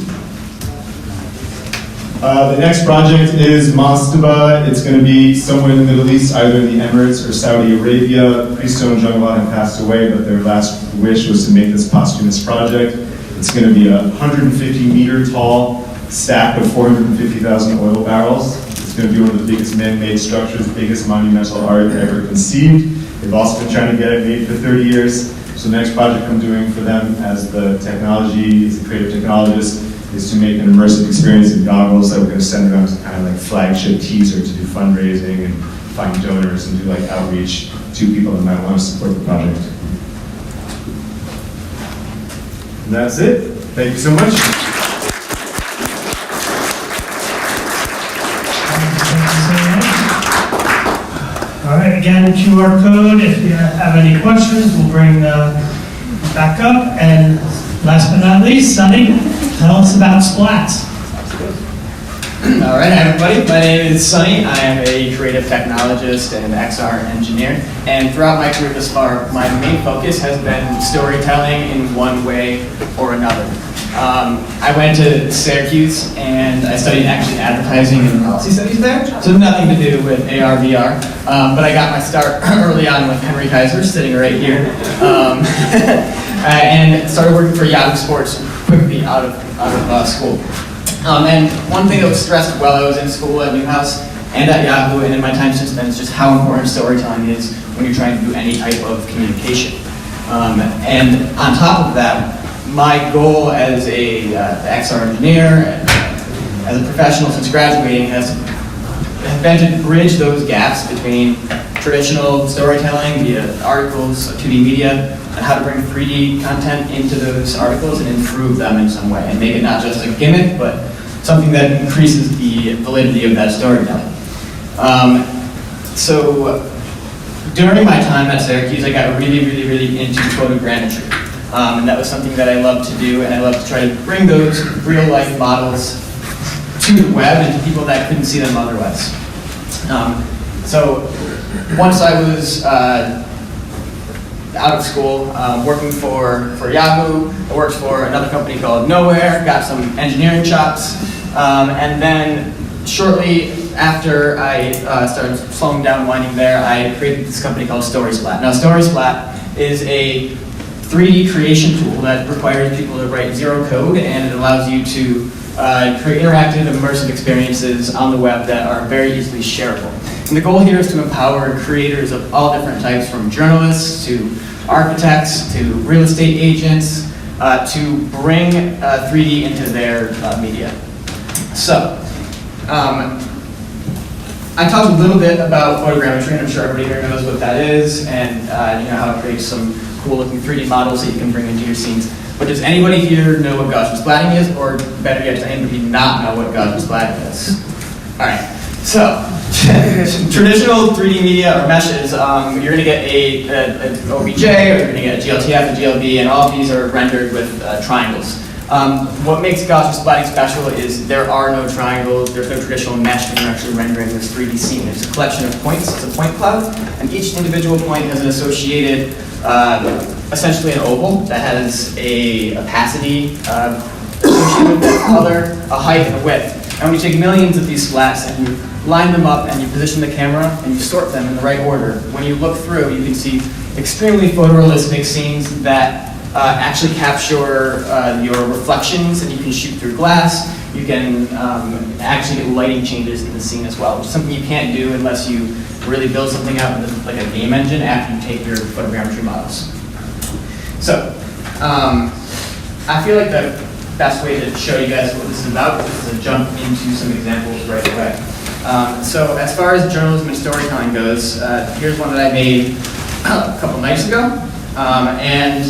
The next project is Mastaba. It's going to be somewhere in the Middle East, either in the Emirates or Saudi Arabia. Christo and Jean Claude have passed away, but their last wish was to make this posthumous project. It's going to be a 150-meter tall stack of 450,000 oil barrels. It's going to be one of the biggest man-made structures, biggest monumental art ever conceived. They've also been trying to get it made for 30 years. So the next project I'm doing for them as the creative technologist, is to make an immersive experience in goggles that we're going to send around as a kind of like flagship teaser to do fundraising and find donors and do outreach to people that might want to support the project. And that's it. Thank you so much. All right, again, QR code, if you have any questions, we'll bring back up. And last but not least, Sonny, tell us about Splats. All right, hi everybody. My name is Sonny. I am a creative technologist and XR engineer. And throughout my career thus far, my main focus has been storytelling in one way or another. I went to Syracuse and I studied actually advertising and policy studies there. So nothing to do with AR, VR. But I got my start early on with Henry Kaiser, sitting right here. And started working for Yahoo Sports quickly out of school. And one thing that was stressed while I was in school at Newhouse and at Yahoo and in my time since then is just how important storytelling is when you're trying to do any type of communication. And on top of that, my goal as a XR engineer, as a professional since graduating, has been to bridge those gaps between traditional storytelling via articles, 2D media, and how to bring 3D content into those articles and improve them in some way, and make it not just a gimmick, but something that increases the validity of that storytelling. So during my time at Syracuse, I got really into photogrammetry. And that was something that I loved to do, and I loved to try to bring those real-life models to the web and to people that couldn't see them otherwise. So once I was out of school, working for Yahoo, I worked for another company called NYVR, got some engineering chops, and then shortly after I started slowing down and winding there, I created this company called StorySplat. Now StorySplat is a 3D creation tool that requires people to write zero code, and it allows you to create interactive, immersive experiences on the web that are very easily shareable. And the goal here is to empower creators of all different types, from journalists to architects to real estate agents, to bring 3D into their media. So, I talked a little bit about photogrammetry, and I'm sure everybody here knows what that is, and you know how it creates some cool-looking 3D models that you can bring into your scenes. But does anybody here know what Gaussian splatting is, or better yet, does anybody not know what Gaussian splatting is? All right. So, traditional 3D media or meshes, you're going to get an OBJ, or you're going to get a GLTF, a GLB, and all of these are rendered with triangles. What makes Gaussian splatting special is there are no triangles, there's no traditional mesh when you're actually rendering this 3D scene. It's a collection of points, it's a point cloud, and each individual point has an associated, essentially an oval that has a opacity associated with that color, a height, and a width. And when you take millions of these splats and you line them up and you position the camera and you sort them in the right order, when you look through, you can see extremely photorealistic scenes that actually capture your reflections, and you can shoot through glass. You can actually get lighting changes in the scene as well, which is something you can't do unless you really build something out with like a game engine after you take your photogrammetry models. So, I feel like the best way to show you guys what this is about is to jump into some examples right away. So as far as journalism and storytelling goes, here's one that I made a couple nights ago. And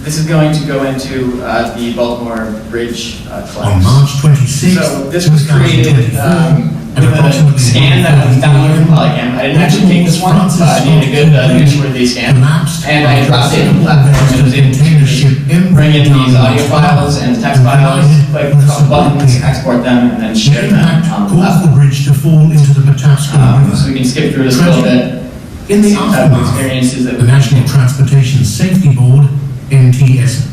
this is going to go into the Baltimore Bridge collapse. On March 26th, so this was created with a scan that was downloaded from Polycam. I didn't actually take this one, but I needed a good newsworthy scan. And I dropped it in the platform and was able to bring in these audio files and text files, click a couple buttons, export them, and then share them on the platform. Bridge to fall into the Patapsco So we can skip through this a little bit. In the Type of aftermath, experiences that the National Transportation Safety Board, NTS,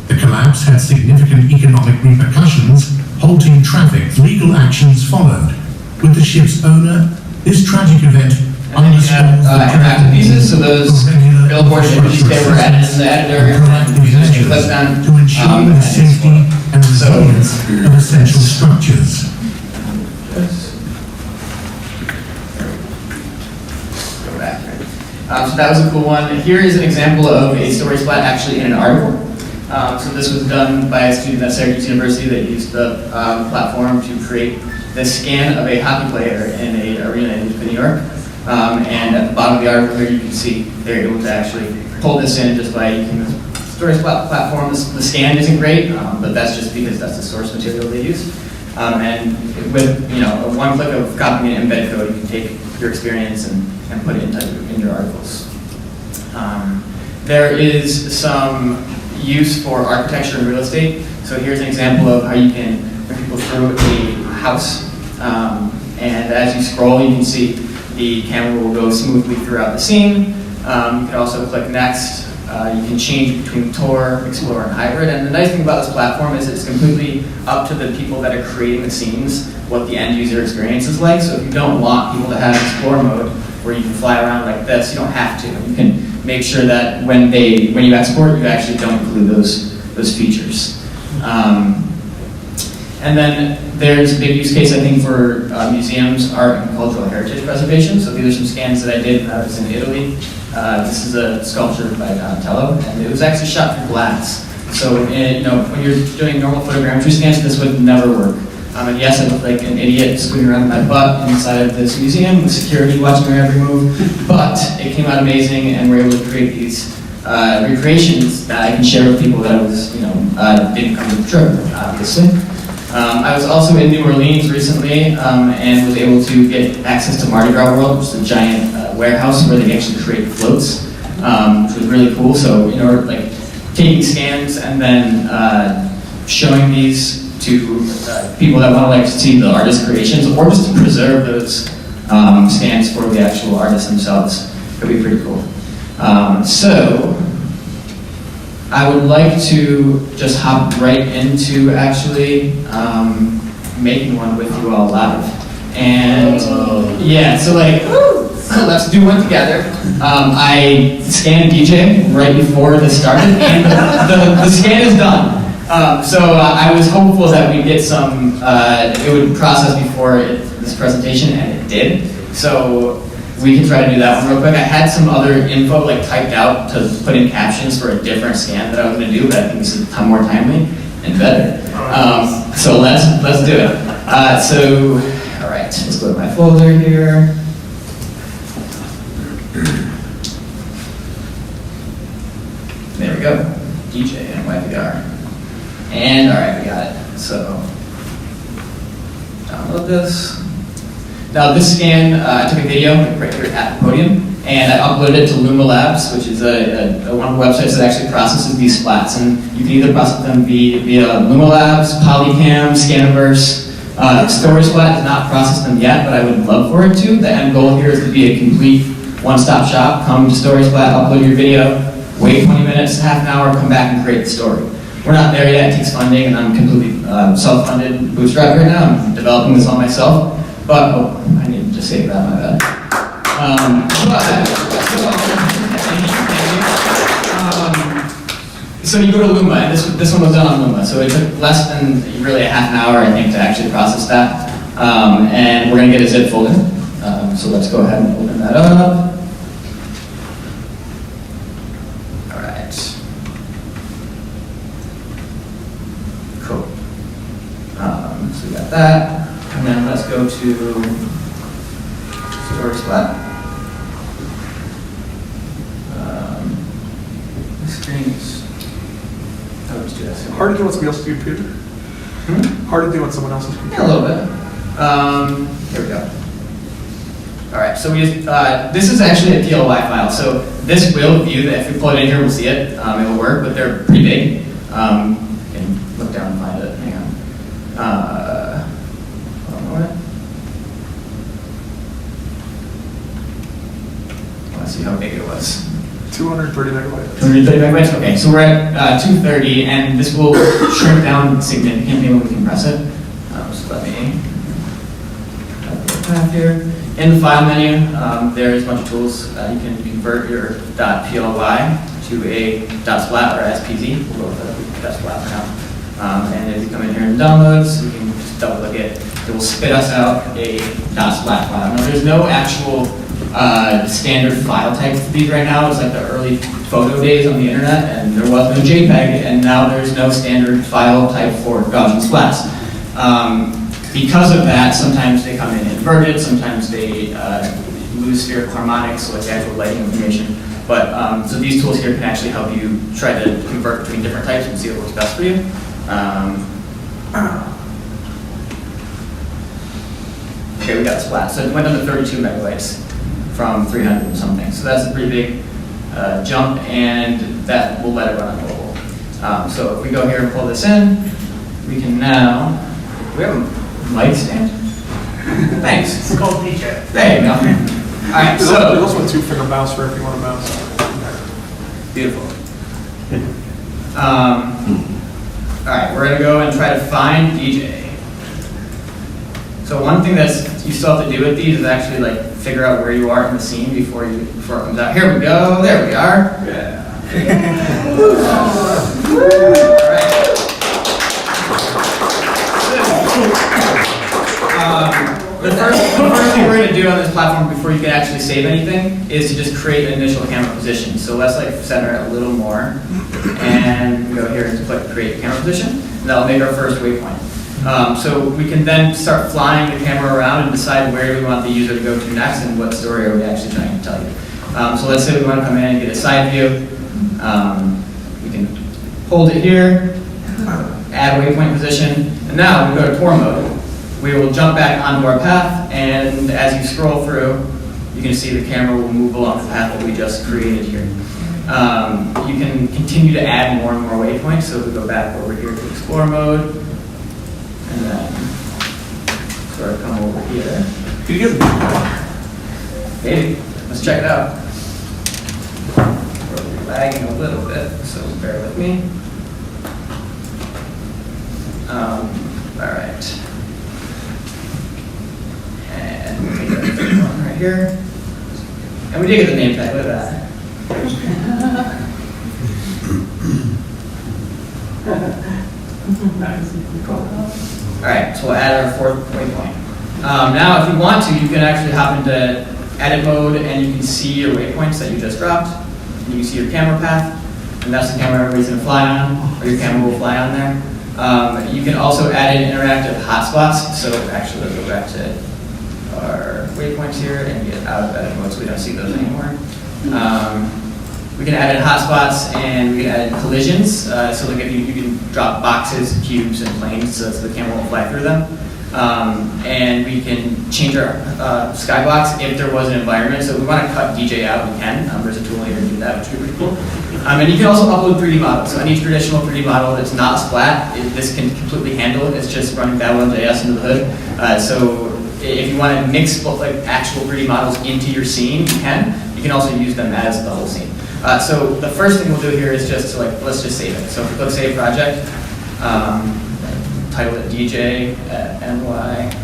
the collapse had significant economic repercussions, halting traffic. Legal actions followed. With the ship's owner, this tragic event and then you have interactive pieces, so those billboard images, they were added in the editor, and you just click them. to ensure the safety and resilience of essential structures. Go back. So that was a cool one. Here is an example of a story splat actually in an article. So this was done by a student at Syracuse University that used the platform to create this scan of a hockey player in an arena in New York. And at the bottom of the article here, you can see they're able to actually pull this in just by using the story splat platform. The scan isn't great, but that's just because that's the source material they use. And with one click of copying and embed code, you can take your experience and put it in your articles. There is some use for architecture and real estate. So here's an example of how you can bring people through a house. And as you scroll, you can see the camera will go smoothly throughout the scene. You can also click next. You can change between tour, explore, and hybrid. And the nice thing about this platform is it's completely up to the people that are creating the scenes what the end user experience is like. So if you don't want people to have explore mode where you can fly around like this, you don't have to. You can make sure that when you export, you actually don't include those features. And then there's a big use case, I think, for museums, art, and cultural heritage preservation. So these are some scans that I did when I was in Italy. This is a sculpture by Donatello, and it was actually shot through glass. So when you're doing normal photogrammetry scans, this would never work. And yes, I look like an idiot scooting around my butt inside of this museum with security watching my every move, but it came out amazing, and we're able to create these recreations that I can share with people that didn't come to the trip, obviously. I was also in New Orleans recently and was able to get access to Mardi Gras World, which is a giant warehouse where they actually create floats, which was really cool. So, taking scans and then showing these to people that want to see the artist creations, or just to preserve those scans for the actual artists themselves, could be pretty cool. So, I would like to just hop right into actually making one with you all live. And yeah, so let's do one together. I scanned DJ right before this started, and the scan is done. So I was hopeful that we'd get some, it would process before this presentation, and it did. So we can try to do that one real quick. I had some other info typed out to put in captions for a different scan that I was going to do, but I think this is a ton more timely and better. So let's do it. All right, let's go to my folder here. There we go, DJ NYVR. And all right, we got it. So download this. Now this scan, I took a video right here at the podium, and I uploaded it to Luma Labs, which is one of the websites that actually processes these splats. And you can either process them via Luma Labs, Polycam, Scaniverse. StorySplat has not processed them yet, but I would love for it to. The end goal here is to be a complete one-stop shop. Come to StorySplat, upload your video, wait 20 minutes, half an hour, come back and create the story. We're not there yet, it takes funding, and I'm completely self-funded bootstrap right now. I'm developing this all myself. But, I need to save that, my bad. So you go to Luma, and this one was done on Luma. So it took less than really a half an hour, I think, to actually process that. And we're going to get a zip folder. So let's go ahead and open that up. All right. Cool. So we got that. And then let's go to StorySplat. The screen is. Oh, let's do this. Hard to do on somebody else's computer? Hard to do on someone else's computer? Yeah, a little bit. Here we go. All right, so this is actually a PLY file. So this will view that. If we pull it in here, we'll see it. It will work, but they're pretty big. You can look down and find it. Hang on. Let's see how big it was. 230 megabytes. 230 megabytes? Okay, so we're at 230, and this will shrink down significantly when we compress it. So let me path here. In the file menu, there's a bunch of tools. You can convert your .ply to a .splat or SPZ. We'll go with .splat for now. And if you come in here and downloads, you can just double click it. It will spit us out a .splat file. Now, there's no actual standard file type for these right now. It's like the early photo days on the internet, and there was no JPEG, and now there's no standard file type for Gaussian splats. Because of that, sometimes they come in inverted, sometimes they lose spherical harmonics, so like the actual lighting information. But so these tools here can actually help you try to convert between different types and see what works best for you. okay, we got splat. So it went down to 32 megabytes from 300 and something. So that's a pretty big jump, and that will let it run on mobile. So if we go here and pull this in, we can now, do we have a mic stand? Thanks. It's called DJ. There you go. All right, There's so. also a 2-finger mouse for if you want to mouse. Beautiful. All right, we're gonna go and try to find DJ. So one thing that's you still have to do with these is actually like figure out where you are in the scene before it comes out. Here we go. There we are. Yeah. The first thing we're going to do on this platform before you can actually save anything is to just create an initial camera position. So let's like center it a little more, and we go here and click create camera position, and that'll make our first waypoint. So we can then start flying the camera around and decide where we want the user to go to next and what story are we actually trying to tell you. So let's say we want to come in and get a side view. We can hold it here, add waypoint position, and now we go to tour mode. We will jump back onto our path, and as you scroll through, you can see the camera will move along the path that we just created here. You can continue to add more and more waypoints, so we go back over here to explore mode, and then sort of come over here. Can you get Maybe. Let's check it out. We're lagging a little bit, so bear with me. All right. And we get this one right here. And we did get the name tag, look at that. All right, so we'll add our fourth waypoint. Now, if you want to, you can actually hop into edit mode, and you can see your waypoints that you just dropped. And you can see your camera path, and that's the camera everybody's going to fly on, or your camera will fly on there. You can also add in interactive hotspots. So actually, let's go back to our waypoints here and get out of edit mode so we don't see those anymore. We can add in hotspots, and we can add in collisions. So like if you can drop boxes, cubes, and planes so the camera won't fly through them. And we can change our skybox if there was an environment. So if we want to cut DJ out, we can. There's a tool here to do that, which would be pretty cool. And you can also upload 3D models. So any traditional 3D model that's not splat, this can completely handle it. It's just running Babylon.js into the hood. So if you want to mix both like actual 3D models into your scene, you can. You can also use them as the whole scene. So the first thing we'll do here is just to let's just save it. So if we click Save Project, title it DJ at NYVR.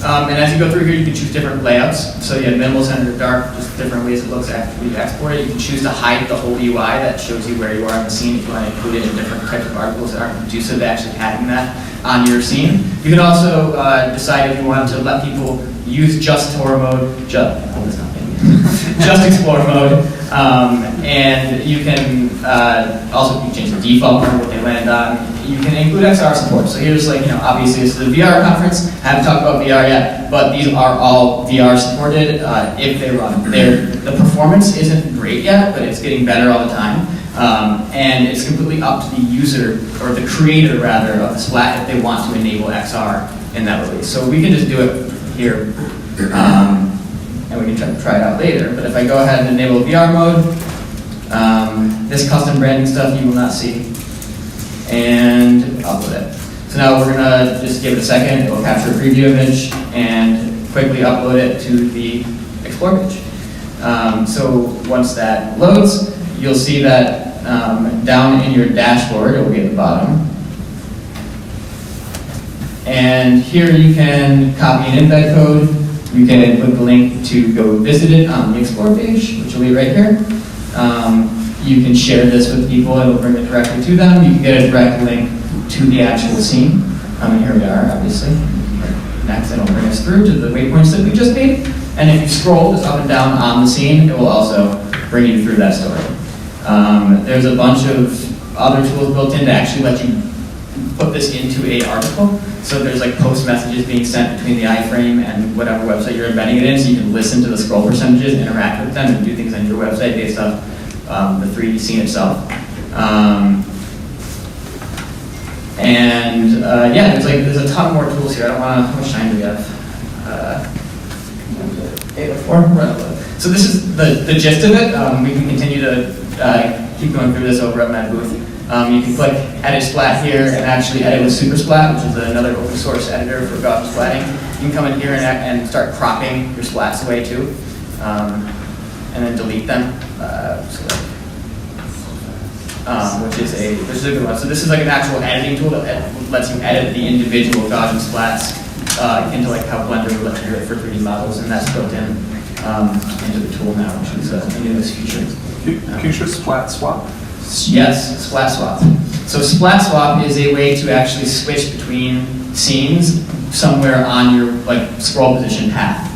And as you go through here, you can choose different layouts. So you have minimal, center, dark, just different ways it looks after you export it. You can choose to hide the whole UI that shows you where you are in the scene if you want to include it in different types of articles that aren't conducive to actually having that on your scene. You can also decide if you want to let people use just tour mode, just explore mode, and you can also change the default mode, what they land on. You can include XR support. So here's obviously this is a VR conference. Haven't talked about VR yet, but these are all VR supported if they run. The performance isn't great yet, but it's getting better all the time. And it's completely up to the user, or the creator rather, of the Splat if they want to enable XR in that release. So we can just do it here, and we can try it out later. But if I go ahead and enable VR mode, this custom branding stuff you will not see. And upload it. So now we're gonna just give it a second. It will capture a preview image and quickly upload it to the Explore page. So once that loads, you'll see that down in your dashboard, it will be at the bottom. And here you can copy an embed code. You can click the link to go visit it on the Explore page, which will be right here. You can share this with people, it will bring it directly to them. You can get a direct link to the actual scene. And here we are, obviously. Next, it'll bring us through to the waypoints that we just made. And if you scroll just up and down on the scene, it will also bring you through that story. There's a bunch of other tools built in to actually let you put this into an article. So there's like post messages being sent between the iframe and whatever website you're embedding it in, so you can listen to the scroll percentages, interact with them, and do things on your website based off the 3D scene itself. And yeah, there's a ton more tools here. I don't want to, how much time do we have? 8:04? So this is the gist of it. We can continue to keep going through this over at my booth. You can click Edit Splat here and actually edit with Super Splat, which is another open source editor for Gaussian splatting. You can come in here and start cropping your splats away too, and then delete them. Which is a good one. So this is like an actual editing tool that lets you edit the individual Gaussian splats into like how Blender would let you do it for 3D models, and that's built in into the tool now, which is a newest feature. Can you show splat swap? Yes, splat swap. So splat swap is a way to actually switch between scenes somewhere on your like scroll position path.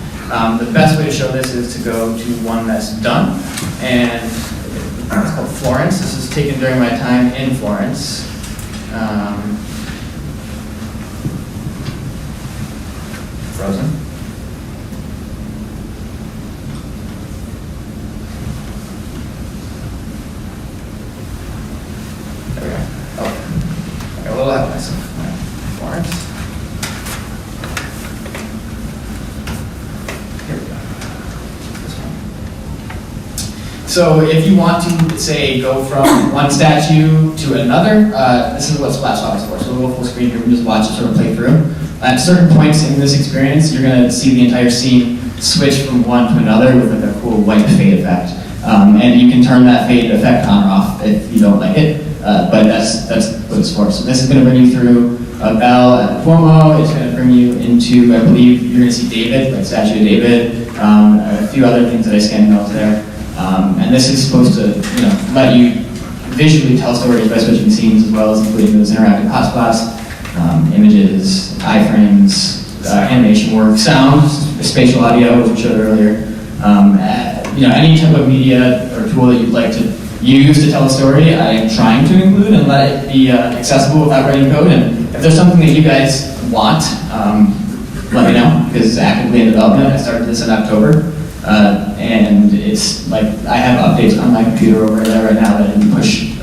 The best way to show this is to go to one that's done, and it's called Florence. This is taken during my time in Florence. Frozen. There we go. Oh, I got a little ahead of myself. Florence. Here we go. This one. So if you want to, say, go from one statue to another, this is what Splat Swap is for. So we'll go full screen here and just watch it sort of play through. At certain points in this experience, you're going to see the entire scene switch from one to another with like a cool white fade effect. And you can turn that fade effect on or off if you don't like it, but that's what it's for. So this is going to bring you through a bell at the Cuomo. It's going to bring you into, I believe, you're going to see David, like statue of David, a few other things that I scanned notes there. And this is supposed to, let you visually tell stories by switching scenes as well as including those interactive hotspots, images, iframes, animation work, sound, spatial audio, which we showed earlier. Any type of media or tool that you'd like to use to tell a story, I am trying to include and let it be accessible without writing code. And if there's something that you guys want, let me know, because it's actively in development. I started this in October. And it's like, I have updates on my computer over there right now that I didn't push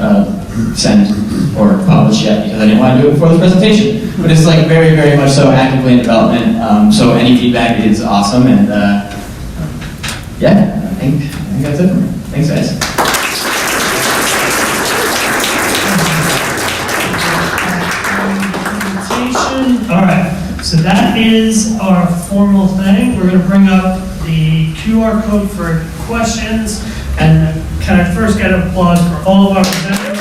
send or publish yet because I didn't want to do it before this presentation. But it's like very, very much so actively in development. So any feedback is awesome. And yeah, I think that's it for me. Thanks, guys. All right, so that is our formal thing. We're going to bring up the QR code for questions, and can I first get an applause for all of our presenters?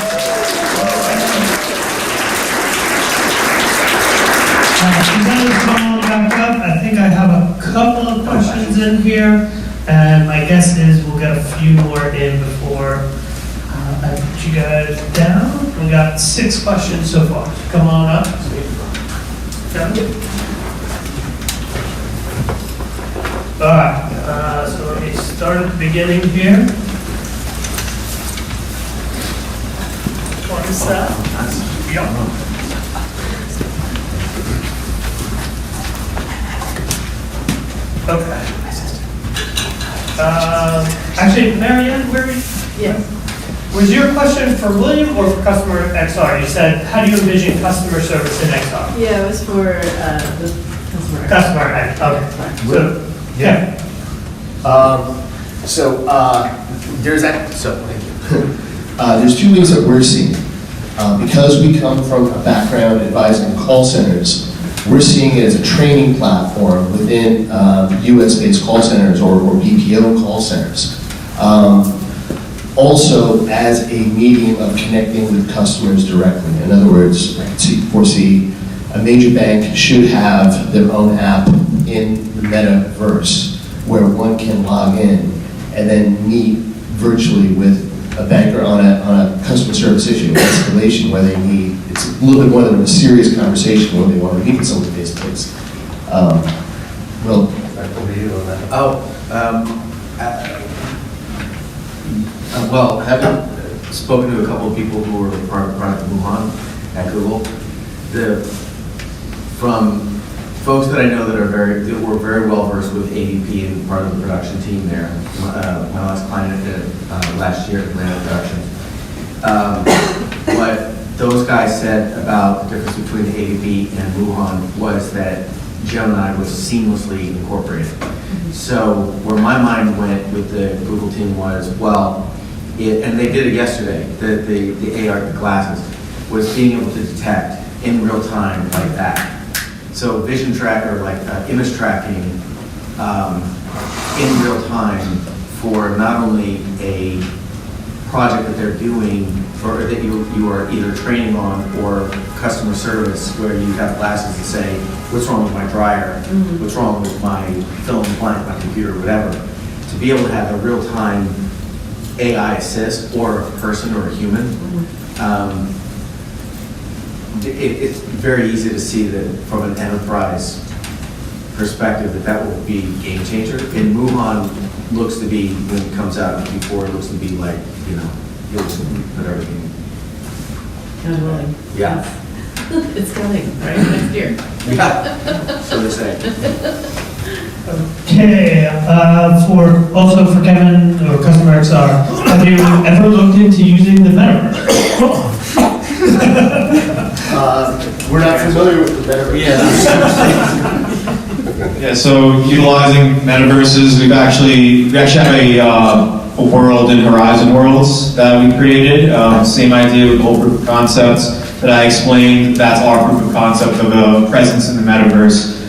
Presenters come on back up. I think I have a couple of questions in here, and my guess is we'll get a few more in before I put you guys down. We got 6 questions so far. Come on up. All right, so let me start at the beginning here. One step. Yep. Okay. Actually, Marianne, where is? Yes. Was your question for William or for customer XR? You said, how do you envision customer service in XR? Yeah, it was for the customer. Customer, okay. So, yeah. There's that. So thank you. There's 2 things that we're seeing. Because we come from a background advising call centers, we're seeing it as a training platform within US-based call centers or BPO call centers. Also as a medium of connecting with customers directly. In other words, I can foresee a major bank should have their own app in the metaverse where one can log in and then meet virtually with a banker on a customer service issue, escalation, where they need, it's a little bit more than a serious conversation where they want to meet with someone face to face. Well, over to you on that. Well, having spoken to a couple of people who were part of Wuhan at Google, from folks that I know that were very well versed with ADP and part of the production team there. My last client last year at Atlanta Production. What those guys said about the difference between the ADB and Wuhan was that Gemini was seamlessly incorporated. So where my mind went with the Google team was, well, and they did it yesterday, the AR glasses, was being able to detect in real time like that. So vision tracker, like image tracking in real time for not only a project that they're doing or that you are either training on or customer service where you have glasses to say, what's wrong with my dryer, what's wrong with my fill in the blank, my computer, whatever. To be able to have a real-time AI assist or a person or a human, it's very easy to see that from an enterprise perspective that will be a game changer. And Wuhan looks to be, when it comes out before, it looks to be like, you know, it was put everything. God willing. Yeah. It's coming, right, next year. Yeah, so they say. Okay, also for Kevin or Customer XR, have you ever looked into using the metaverse? We're not familiar with the metaverse. Yeah, so utilizing metaverses, we actually have a world in Horizon Worlds that we created. Same idea with the whole proof of concept that I explained. That's our proof of concept of a presence in the metaverse.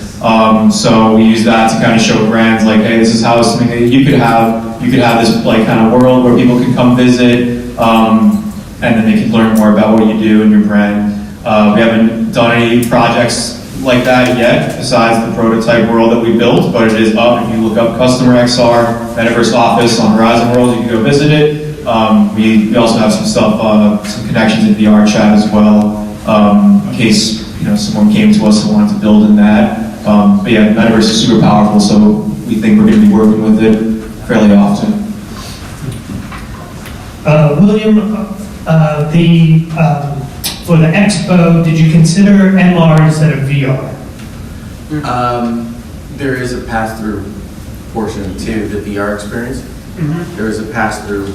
So we use that to kind of show brands like, hey, this is how something that you could have this like kind of world where people can come visit, and then they can learn more about what you do and your brand. We haven't done any projects like that yet, besides the prototype world that we built, but it is up. If you look up Customer XR Metaverse Office on Horizon World, you can go visit it. We also have some stuff, some connections in VR chat as well, in case someone came to us and wanted to build in that. But yeah, Metaverse is super powerful, so we think we're going to be working with it fairly often. William, for the expo, did you consider MR instead of VR? There is a pass-through portion to the VR experience. There is a pass-through.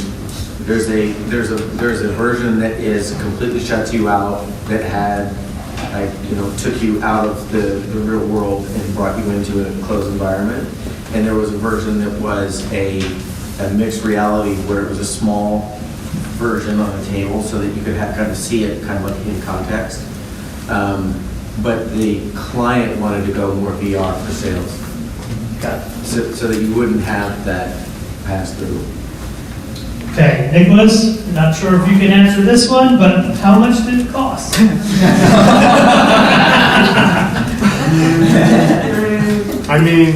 There's a version that is completely shuts you out, that had took you out of the real world and brought you into a closed environment. And there was a version that was a mixed reality where it was a small version on a table so that you could kind of see it kind of like in context. But the client wanted to go more VR for sales. So that you wouldn't have that pass through. Okay, Nicholas, not sure if you can answer this one, but how much did it cost? I mean,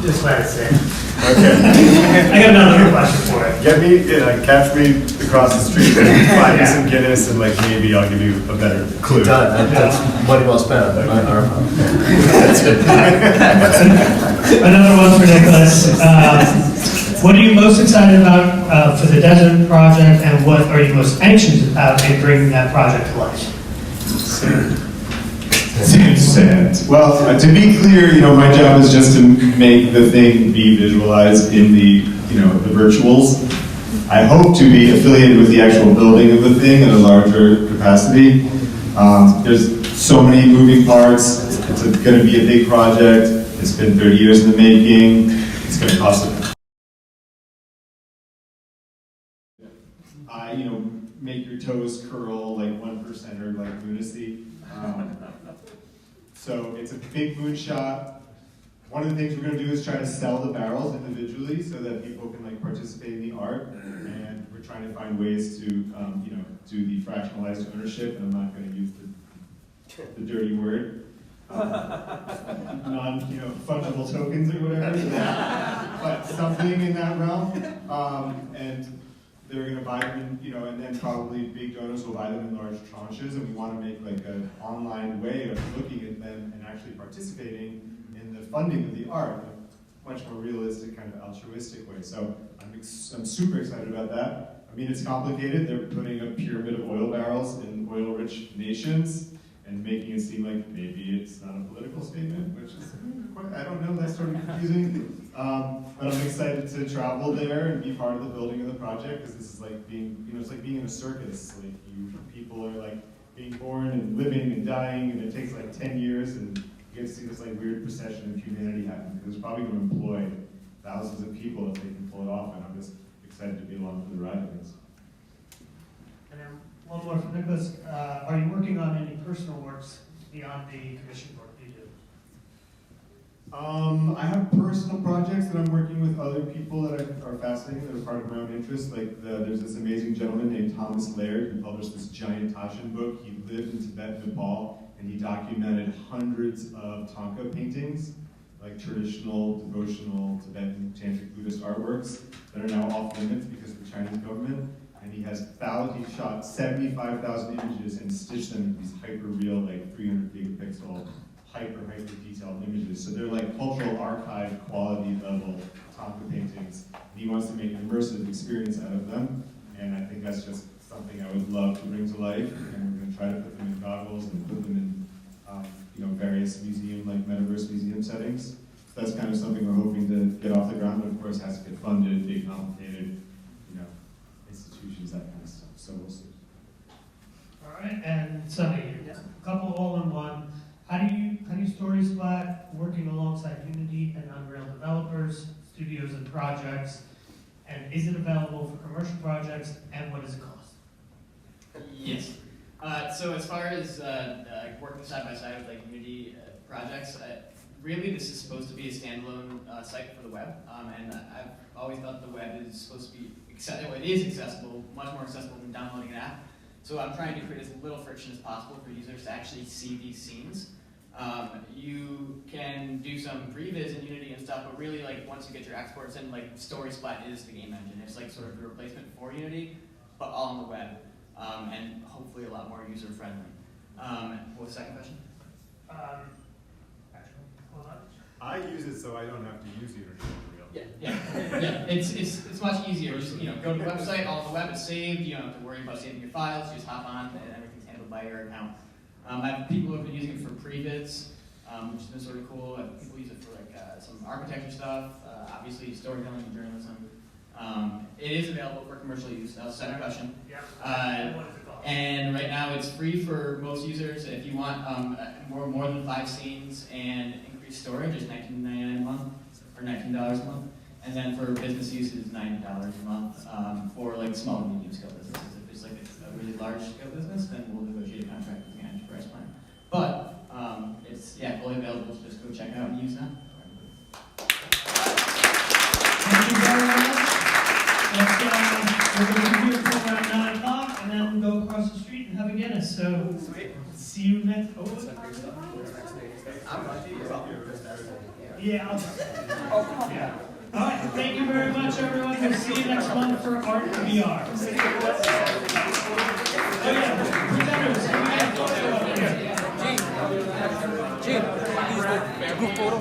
Just let it sit. okay. I got another question for it. Catch me across the street, buy me some Guinness, and like maybe I'll give you a better clue. Done. That's money well spent. That's it. Another one for Nicholas. What are you most excited about for the Desert Project, and what are you most anxious about in bringing that project to life? Sand. Well, to be clear, my job is just to make the thing be visualized in the virtuals. I hope to be affiliated with the actual building of the thing in a larger capacity. There's so many moving parts. It's going to be a big project. It's been 30 years in the making. It's going to cost make your toes curl like 1% or like lunacy. So it's a big moonshot. One of the things we're going to do is try to sell the barrels individually so that people can like participate in the art. And we're trying to find ways to do the fractionalized ownership. And I'm not going to use the dirty word. Fungible tokens or whatever. But something in that realm. And they're going to buy them, and then probably big donors will buy them in large tranches, and we want to make like an online way of looking at them and actually participating in the funding of the art in a much more realistic, kind of altruistic way. So I'm super excited about that. I mean, it's complicated. They're putting a pyramid of oil barrels in oil-rich nations, and making it seem like maybe it's not a political statement, which is quite, I don't know, that's sort of confusing. But I'm excited to travel there and be part of the building of the project, because this is like being, you know, it's like being in a circus. Like people are like being born and living and dying, and it takes like 10 years, and you get to see this like weird procession of humanity happen, because it's probably going to employ thousands of people if they can pull it off, and I'm just excited to be along for the ride of this. And then one more from Nicholas. Are you working on any personal works beyond the commission work you do? I have personal projects that I'm working with other people that are fascinating, that are part of my own interest. Like there's this amazing gentleman named Thomas Laird who published this giant Taschen book. He lived in Tibet and Nepal, and he documented hundreds of Thangka paintings, like traditional, devotional, Tibetan, Tantric Buddhist artworks that are now off limits because of the Chinese government. And he shot 75,000 images and stitched them in these hyper-real, like 300 gigapixel, hyper detailed images. So they're like cultural archive quality level Thangka paintings. And he wants to make an immersive experience out of them. And I think that's just something I would love to bring to life. And we're going to try to put them in goggles and put them in various museum, like metaverse museum settings. So that's kind of something we're hoping to get off the ground, but of course it has to get funded, be complicated, institutions, that kind of stuff. So we'll see. All right, and Sunny, a couple all in one. How do you story splat working alongside Unity and Unreal developers, studios, and projects? And is it available for commercial projects? And what does it cost? Yes. So as far as working side by side with like Unity projects, really this is supposed to be a standalone site for the web, and I've always thought the web is supposed to be it is accessible, much more accessible than downloading an app. So I'm trying to create as little friction as possible for users to actually see these scenes. You can do some previs in Unity and stuff, but really like once you get your exports in, like StorySplat is the game engine. It's like sort of the replacement for Unity, but all on the web. And hopefully a lot more user-friendly. What was the second question? Actually, hold on. I use it so I don't have to use Unity in real. Yeah. It's much easier. Just go to the website, all on the web, it's saved. You don't have to worry about saving your files. You just hop on, and everything's handled by your account. I have people who have been using it for previds, which has been sort of cool. I have people use it for like some architecture stuff, obviously storytelling and journalism. It is available for commercial use. I'll set a question. Yeah. And what does it cost? And right now it's free for most users. If you want more than 5 scenes and increased storage, it's $19.99 a month or $19 a month. And then for business use, it's $90 a month for like small and medium scale businesses. If it's like a really large scale business, then we'll negotiate a contract with the enterprise plan. But it's fully available. So just go check it out and use that. Thank you very much. We're going to be here until around 9 o'clock, and then go across the street and have a Guinness. So, see you next. Yeah. All right. Thank you very much, everyone. We'll see you next month for Art and VR. Oh yeah, presenters. Can we get a photo up here? Gene, group photo.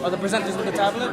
Are the presenters with the tablet?